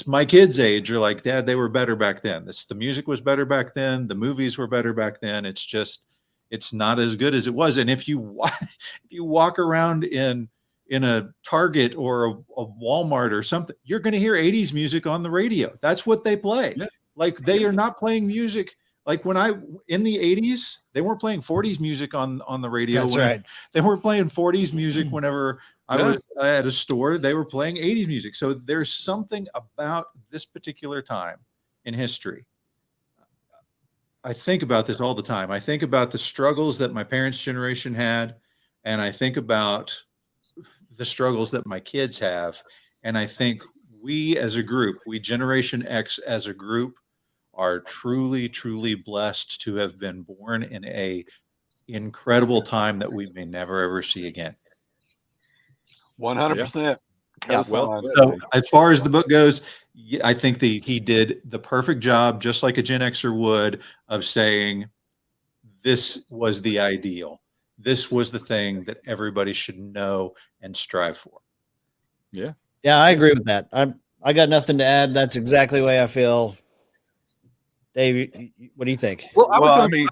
my kids' age are like, Dad, they were better back then. The music was better back then. The movies were better back then. It's not as good as it was. And if you walk around in a Target or a Walmart or something, you're going to hear 80s music on the radio. That's what they play. Yes. Like, they are not playing music. Like, in the 80s, they weren't playing 40s music on the radio. That's right. They weren't playing 40s music whenever I was at a store. They were playing 80s music. So there's something about this particular time in history. I think about this all the time. I think about the struggles that my parents' generation had, and I think about the struggles that my kids have. And I think we as a group, we Generation X as a group, are truly, truly blessed to have been born in a incredible time that we may never ever see again. 100%. Yeah. Well, So as far as the book goes, I think he did the perfect job, just like a Gen Xer would, of saying this was the ideal. This was the thing that everybody should know and strive for. Yeah. Yeah, I agree with that. I got nothing to add. That's exactly the way I feel. Dave, what do you think? Well, let me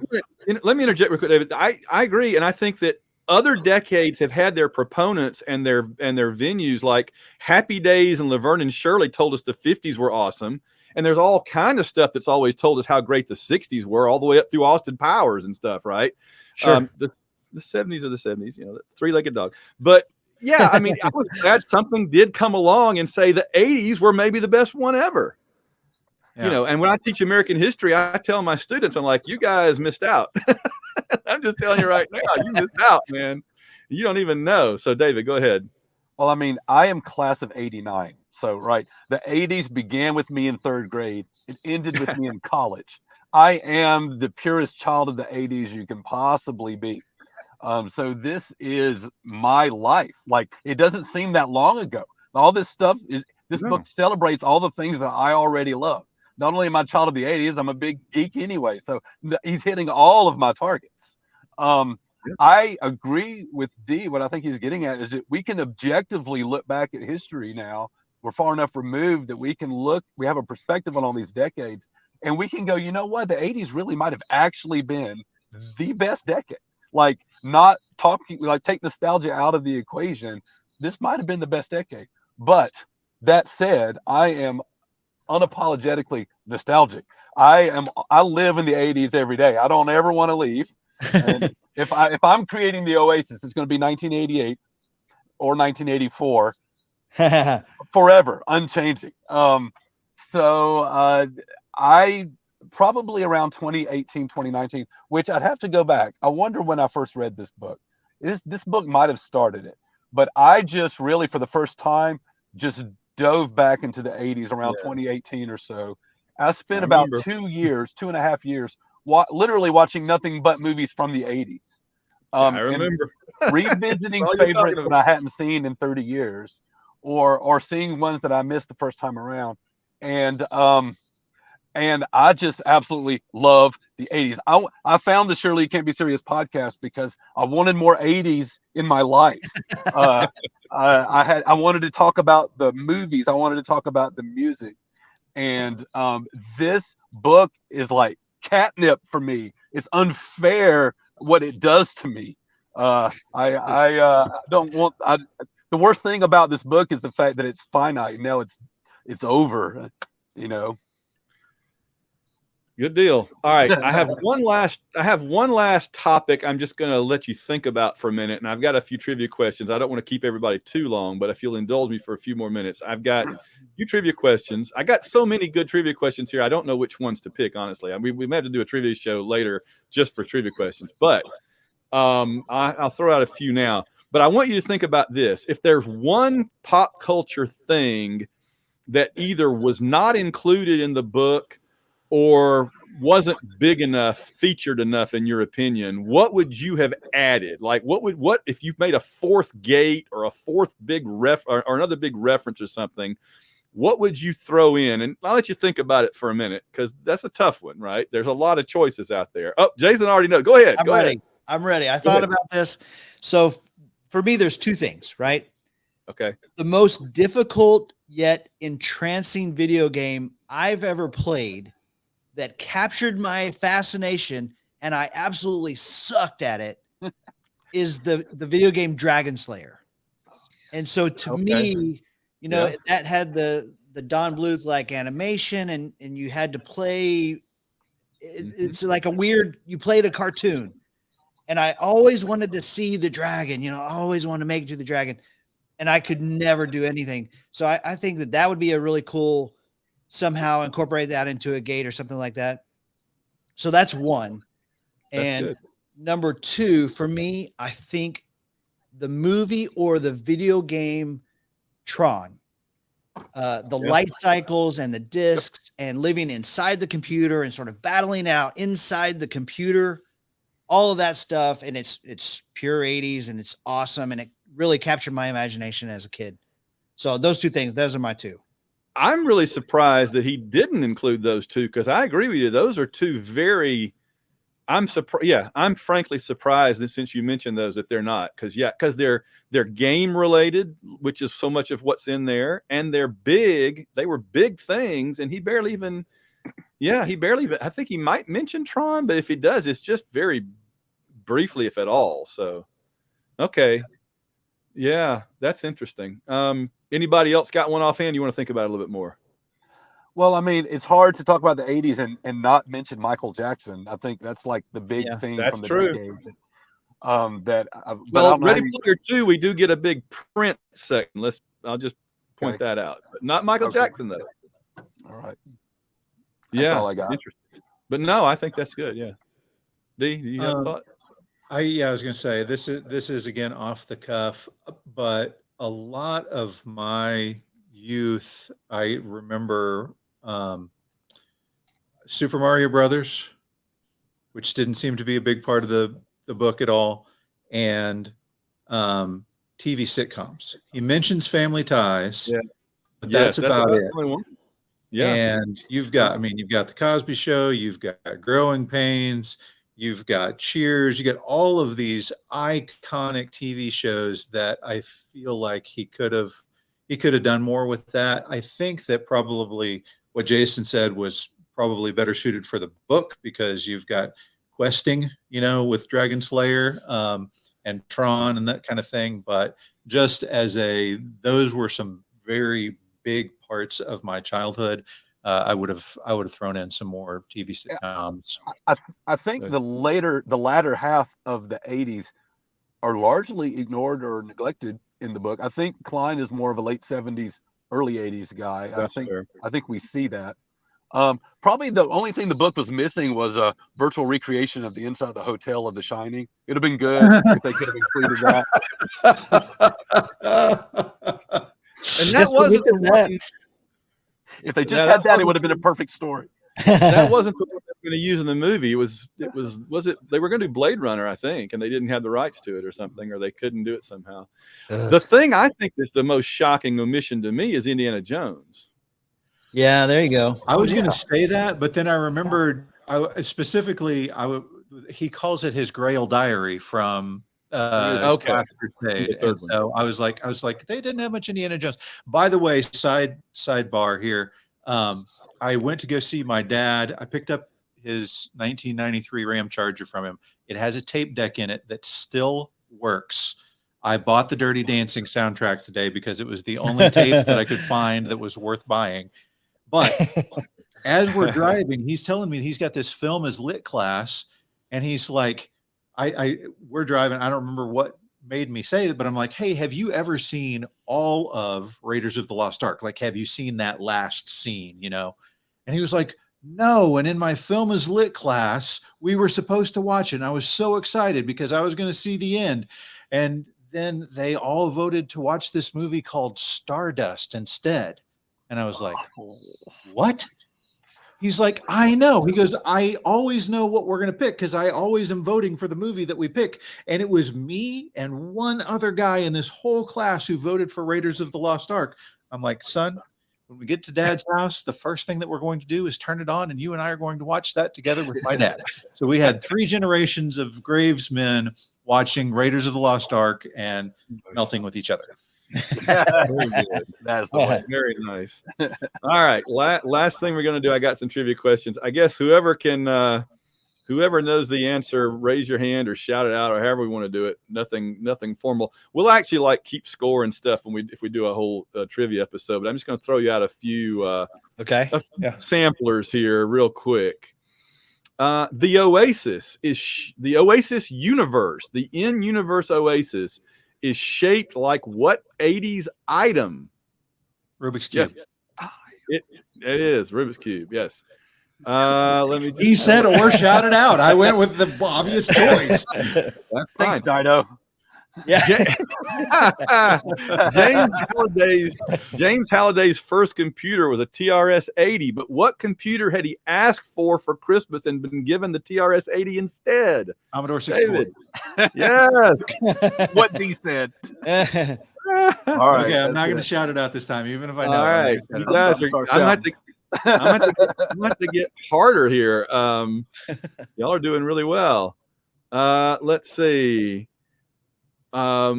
interject real quick, David. I agree, and I think that other decades have had their proponents and their venues, like Happy Days and Laverne and Shirley told us the 50s were awesome, and there's all kind of stuff that's always told us how great the 60s were, all the way up through Austin Powers and stuff, right? Sure. The 70s are the 70s, the three-legged dog. But yeah, I mean, I was glad something did come along and say the 80s were maybe the best one ever. Yeah. And when I teach American history, I tell my students, I'm like, you guys missed out. I'm just telling you right now, you missed out, man. You don't even know. So, David, go ahead. Well, I mean, I am class of 89. So, right, the 80s began with me in third grade. It ended with me in college. I am the purest child of the 80s you can possibly be. So this is my life. Like, it doesn't seem that long ago. All this stuff book celebrates all the things that I already love. Not only am I a child of the 80s, I'm a big geek anyway. So he's hitting all of my targets. I agree with D. What I think he's getting at is that we can objectively look back at history now. We're far enough removed that we have a perspective on all these decades, and we can go, you know what? The 80s really might have actually been the best decade. Like, not talking, like, take nostalgia out of the equation. This might have been the best decade. But that said, I am unapologetically nostalgic. I live in the 80s every day. I don't ever want to leave. And if I'm creating the Oasis, it's going to be 1988 or 1984, forever, unchanging. So I probably around 2018, 2019, which I'd have to go back. I wonder when I first read this book. This book might have started it, but I just really, for the first time, just dove back into the 80s around 2018 or so. I spent about 2.5 years, literally watching nothing but movies from the 80s. I remember revisiting favorites that I hadn't seen in 30 years, or seeing ones that I missed the first time around. And I just absolutely love the 80s. I found the Surely You Can't Be Serious podcast because I wanted more 80s in my life. I wanted to talk about the movies. I wanted to talk about the music. And this book is like catnip for me. It's unfair what it does to me. I don't want. The worst thing about this book is the fact that it's finite. Now it's over. You know. Good deal. All right, I have one last topic. I'm just going to let you think about for a minute, and I've got a few trivia questions. I don't want to keep everybody too long, but if you'll indulge me for a few more minutes, I've got a few trivia questions. I got so many good trivia questions here. I don't know which ones to pick, honestly. We may have to do a trivia show later just for trivia questions, but I'll throw out a few now. But I want you to think about this: if there's one pop culture thing that either was not included in the book or wasn't big enough, featured enough in your opinion, what would you have added? Like what if you made a fourth gate or a fourth big or another big reference or something, what would you throw in? And I'll let you think about it for a minute, because that's a tough one, right? There's a lot of choices out there. Oh, Jason already knows. Go ahead. I'm ready. I thought about this. So for me, there's two things, right? Okay. The most difficult yet entrancing video game I've ever played that captured my fascination, and I absolutely sucked at it, is the video game Dragon Slayer. And so to me, you know, that had the Don Bluth like animation, and you had to play. It's like a weird. You played a cartoon, and I always wanted to see the dragon. You know, I always wanted to make it to the dragon, and I could never do anything. So I think that would be a really cool. Somehow incorporate that into a gate or something like that. So that's one. And number two, for me, I think the movie or the video game Tron, the light cycles and the discs and living inside the computer and sort of battling out inside the computer, all of that stuff. And it's pure 80s and it's awesome. And it really captured my imagination as a kid. So those two things, those are my two. I'm really surprised that he didn't include those two, because I agree with you. Those are two very. I'm surprised. Yeah, I'm frankly surprised that since you mentioned those that they're not, because they're game related, which is so much of what's in there, and they're big. They were big things, and he barely even. I think he might mention Tron, but if he does, it's just very briefly, if at all. So, okay, yeah, that's interesting. Anybody else got one offhand you want to think about it a little bit more? Well, I mean, it's hard to talk about the 80s and not mention Michael Jackson. I think that's like the big thing from the decade. Ready Player 2, we do get a big print section. I'll just point that out. But not Michael Jackson, though. All right. That's all I got. Interesting. But no, I think that's good. Yeah. D, do you have a thought? I was going to say this is again off the cuff, but a lot of my youth, I remember Super Mario Brothers, which didn't seem to be a big part of the book at all, and TV sitcoms. He mentions Family Ties, but that's about it. Yeah. And you've got the Cosby Show, you've got Growing Pains, you've got Cheers, you get all of these iconic TV shows that I feel like he could have done more with that. I think that probably what Jason said was probably better suited for the book, because you've got questing, with Dragon Slayer and Tron and that kind of thing. But just those were some very big parts of my childhood. I would have thrown in some more TV sitcoms. I think the latter half of the 80s are largely ignored or neglected in the book. I think Cline is more of a late 70s, early 80s guy. I think we see that. Probably the only thing the book was missing was a virtual recreation of the inside of the hotel of The Shining. It'd have been good if they could have included that. And that wasn't the one. If they just had that, it would have been a perfect story. That wasn't the one they were going to use in the movie. Was it? They were going to do Blade Runner, I think, and they didn't have the rights to it or something, or they couldn't do it somehow. The thing I think is the most shocking omission to me is Indiana Jones. Yeah, there you go. I was going to say that, but then I remembered he calls it his Grail Diary from Last Crusade. And so I was like, they didn't have much Indiana Jones. By the way, sidebar here. I went to go see my dad. I picked up his 1993 Ram Charger from him. It has a tape deck in it that still works. I bought the Dirty Dancing soundtrack today because it was the only tape that I could find that was worth buying. But as we're driving, he's telling me he's got this film as lit class, and he's like, we're driving. I don't remember what made me say it, but I'm like, hey, have you ever seen all of Raiders of the Lost Ark? Like, have you seen that last scene, you know? And he was like, no. And in my film is lit class, we were supposed to watch it. And I was so excited because I was going to see the end. And then they all voted to watch this movie called Stardust instead. And I was like, what? He's like, I know. He goes, I always know what we're going to pick because I always am voting for the movie that we pick. And it was me and one other guy in this whole class who voted for Raiders of the Lost Ark. I'm like, son, when we get to Dad's house, the first thing that we're going to do is turn it on, and you and I are going to watch that together with my dad. So we had 3 generations of Graves men watching Raiders of the Lost Ark and melting with each other. Very good. That's the way. Very nice. All right. Last thing we're going to do, I got some trivia questions. I guess whoever knows the answer, raise your hand or shout it out or however we want to do it. Nothing formal. We'll actually like keep score and stuff if we do a whole trivia episode, but I'm just going to throw you out a few samplers here real quick. The Oasis the Oasis universe, the in-universe Oasis is shaped like what 80s item? Rubik's Cube. Yes. It is Rubik's Cube. Yes. Let me. He said or shout it out. I went with the obvious choice. That's fine. Thanks, Dido. Yeah. James Halliday's first computer was a TRS-80, but what computer had he asked for Christmas and been given the TRS-80 instead? Commodore 64. Yes. What D said. Yeah. All right. Okay, I'm not going to shout it out this time, even if I know. All right, it. you guys are. I'm going to have to get harder here. Y'all are doing really well. Let's see. That's a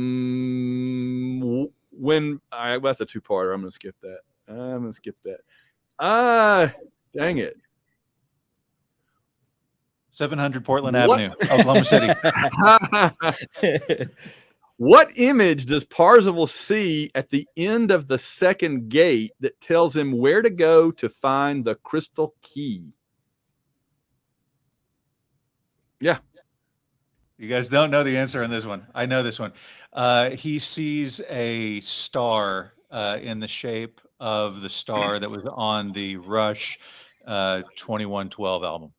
2-parter. I'm going to skip that. Dang it. 700 Portland Avenue, Oklahoma City. What image does Parzival see at the end of the second gate that tells him where to go to find the crystal key? Yeah. You guys don't know the answer on this one. I know this one. He sees a star in the shape of the star that was on the Rush 2112 album.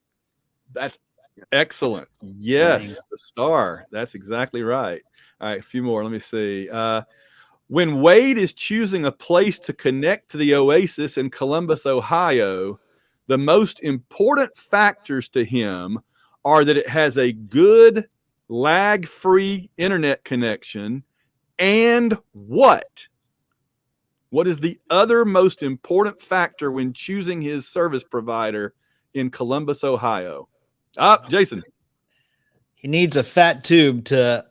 That's excellent. Yes, the star. That's exactly right. All right, a few more. Let me see. When Wade is choosing a place to connect to the Oasis in Columbus, Ohio, the most important factors to him are that it has a good lag-free internet connection and what? What is the other most important factor when choosing his service provider in Columbus, Ohio? Jason. He needs a fat tube to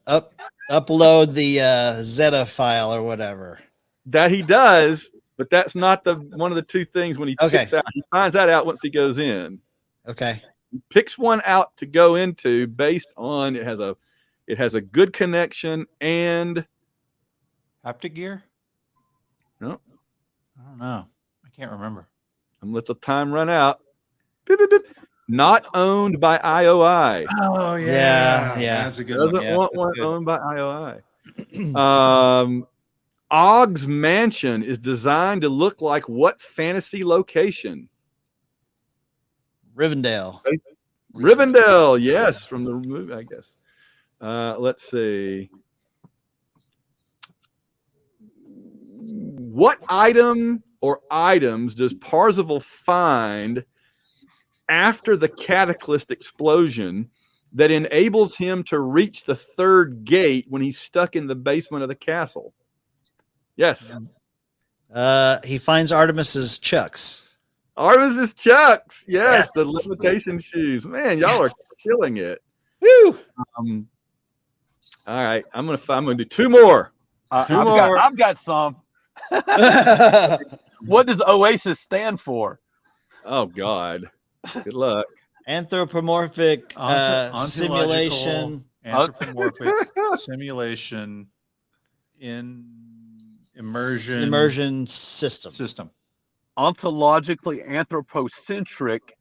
upload the Zeta file or whatever. That he does, but that's not one of the 2 things when he picks out. He finds that out once he goes in. Okay. He picks one out to go into based on it has a good connection and Haptic gear? No. I don't know. I can't remember. I'm let the time run out. Beep, beep, beep. Not owned by IOI. Oh Yeah. That's a good Doesn't one. Yeah, want that's one good. owned by IOI. Ogg's mansion is designed to look like what fantasy location? Rivendell. Rivendell, yes, from the movie, I guess. Let's see. What item or items does Parzival find after the cataclysm explosion that enables him to reach the 3rd gate when he's stuck in the basement of the castle? Yes. He finds Artemis's Chucks. Artemis's Chucks. Yes, the limitation shoes. Man, y'all are killing it. Woo! All right, I'm gonna do 2 more. I've got some. What does Oasis stand for? Oh God. Good luck. Anthropomorphic Ontological simulation. Anthropomorphic simulation in Immersion system. Ontologically anthropocentric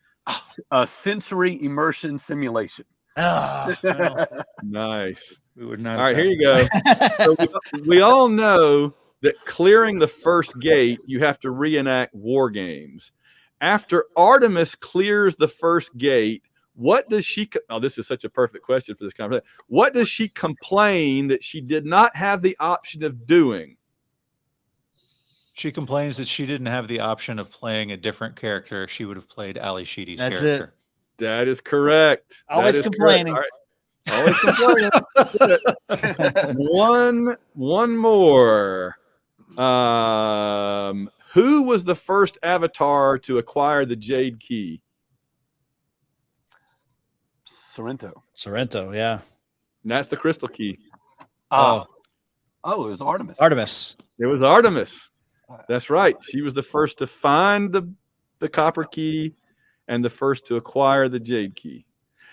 sensory immersion simulation. Well, Nice. We would not. All right, here you go. So we all know that clearing the first gate, you have to reenact war games. After Artemis clears the first gate, what does she? Oh, this is such a perfect question for this conversation. What does she complain that she did not have the option of doing? She complains that she didn't have the option of playing a different character. She would have played Ali Sheedy's That's character. That is correct. Always That is complaining. correct. All right. Always complaining. One more. Who was the first avatar to acquire the Jade Key? Sorrento, yeah. And that's the crystal key. Oh, it was Artemis. It was Artemis. That's right. She was the first to find the copper key and the first to acquire the Jade Key.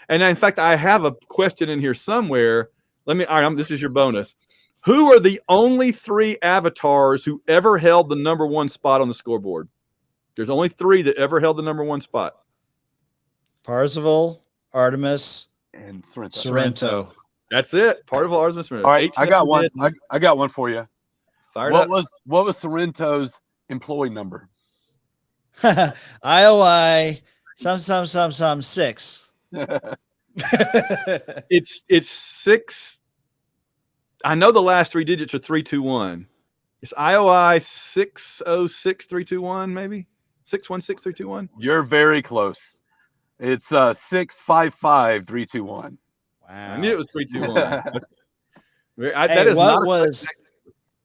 And in fact, I have a question in here somewhere. This is your bonus. Who are the only 3 avatars who ever held the #1 spot on the scoreboard? There's only 3 that ever held the #1 spot. Parzival, Artemis, and Sorrento. Sorrento. That's it. Parzival, Artemis, Sorrento. All right, I got one. I got one for you. What was Sorrento's employee number? IOI some 6. It's 6. I know the last 3 digits are 321. It's IOI 606321, maybe 616321. You're very close. It's 655321. Wow. I knew it was 321.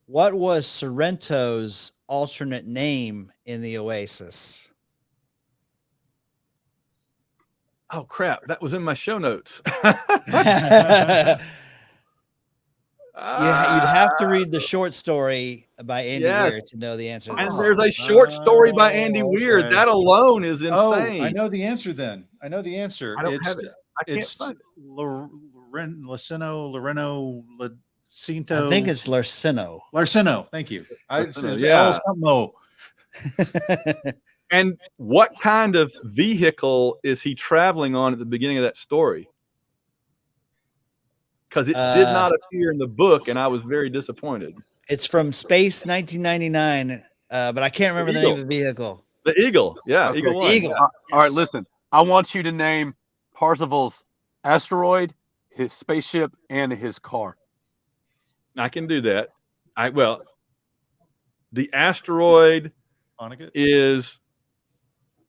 What was Sorrento's alternate name in the Oasis? Oh crap! That was in my show notes. You'd have to read the short story by Andy Weir to know the answer. And there's a short story by Andy Weir. That alone is insane. Oh, I know the answer then. I know the answer. I don't have it. I can't find it. Loreno, Lacinto. I think it's Larceno. Larceno. Thank you. And what kind of vehicle is he traveling on at the beginning of that story? Because it did not appear in the book, and I was very disappointed. It's from Space 1999, but I can't remember the name of the vehicle. The Eagle. Yeah, Okay. Eagle 1. Eagle. All right, listen. I want you to name Parzival's asteroid, his spaceship, and his car. I can do that. The asteroid is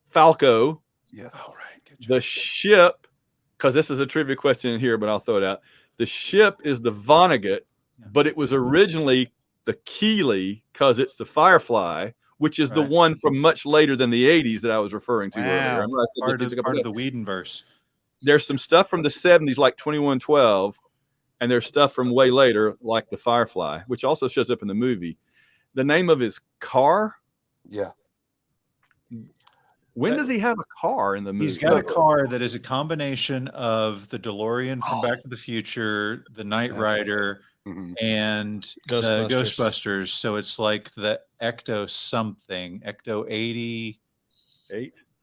Falco. Yes. All right. Good job. The ship, because this is a trivia question here, but I'll throw it out. The ship is the Vonnegut, but it was originally the Keeley because it's the Firefly, which is the one from much later than the 80s that I was referring to earlier. Part of the Whedonverse. There's some stuff from the 70s like 2112, and there's stuff from way later like the Firefly, which also shows up in the movie. The name of his car? Yeah. When does he have a car in the movie? He's got a car that is a combination of the DeLorean from Back to the Future, the Knight Rider, and the Ghostbusters. So it's like the Ecto something, Ecto 88.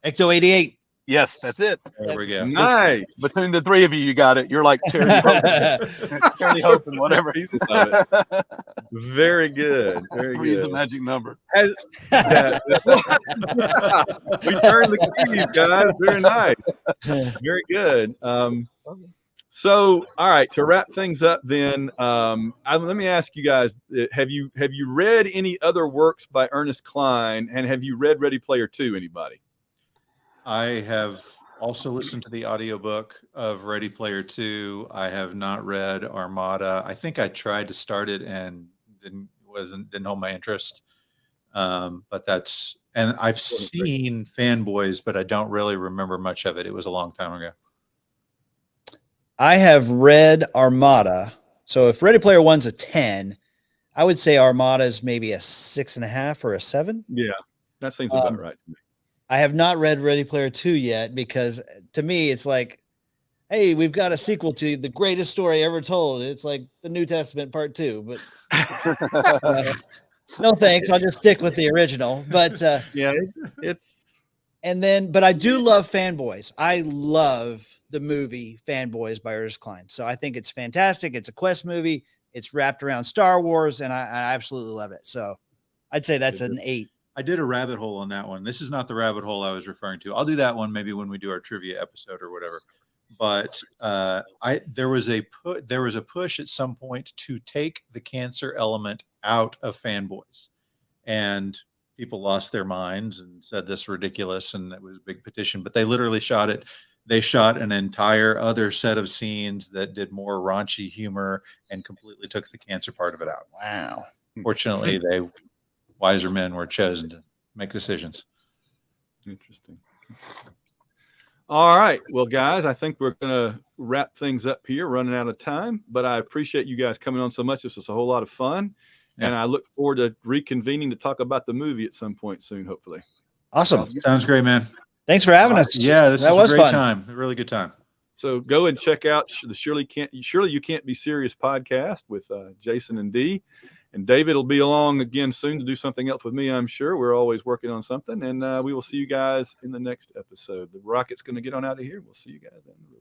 Ecto 88. Yes, that's it. There we go. Nice. Between the 3 of you got it. You're like Charity Hope and whatever. Very good. Very 3 is good. a magic number. We turned the keys, guys. Very nice. Very good. So, all right, to wrap things up then, let me ask you guys, have you read any other works by Ernest Cline, and have you read Ready Player 2, anybody? I have also listened to the audiobook of Ready Player 2. I have not read Armada. I think I tried to start it and didn't hold my interest. And I've seen Fanboys, but I don't really remember much of it. It was a long time ago. I have read Armada. So if Ready Player 1's a 10, I would say Armada is maybe a 6.5 or a 7. Yeah, that seems about right to me. I have not read Ready Player 2 yet because to me, it's like hey, we've got a sequel to the greatest story ever told. It's like the New Testament part 2, but no thanks. I'll just stick with the original. But Yeah, it's and then, but I do love Fanboys. I love the movie Fanboys by Ernest Cline. So I think it's fantastic. It's a quest movie. It's wrapped around Star Wars, and I absolutely love it. So I'd say that's an 8. I did a rabbit hole on that one. This is not the rabbit hole I was referring to. I'll do that one maybe when we do our trivia episode or whatever. But there was a push at some point to take the cancer element out of Fanboys, and people lost their minds and said this is ridiculous, and it was a big petition. But they literally shot it. They shot an entire other set of scenes that did more raunchy humor and completely took the cancer part of it out. Wow. Fortunately, wiser men were chosen to make decisions. interesting. All right. Well, guys, I think we're going to wrap things up here, running out of time. But I appreciate you guys coming on so much. This was a whole lot of fun. Yeah. And I look forward to reconvening to talk about the movie at some point soon, hopefully. Awesome. Sounds great, man. Thanks for having us. Yeah, that was a great fun. time. A really good time. So go and check out the Surely You Can't Be Serious podcast with Jason and Dee. And David will be along again soon to do something else with me, I'm sure. We're always working on something. And we will see you guys in the next episode. The rocket's going to get on out of here. We'll see you guys then.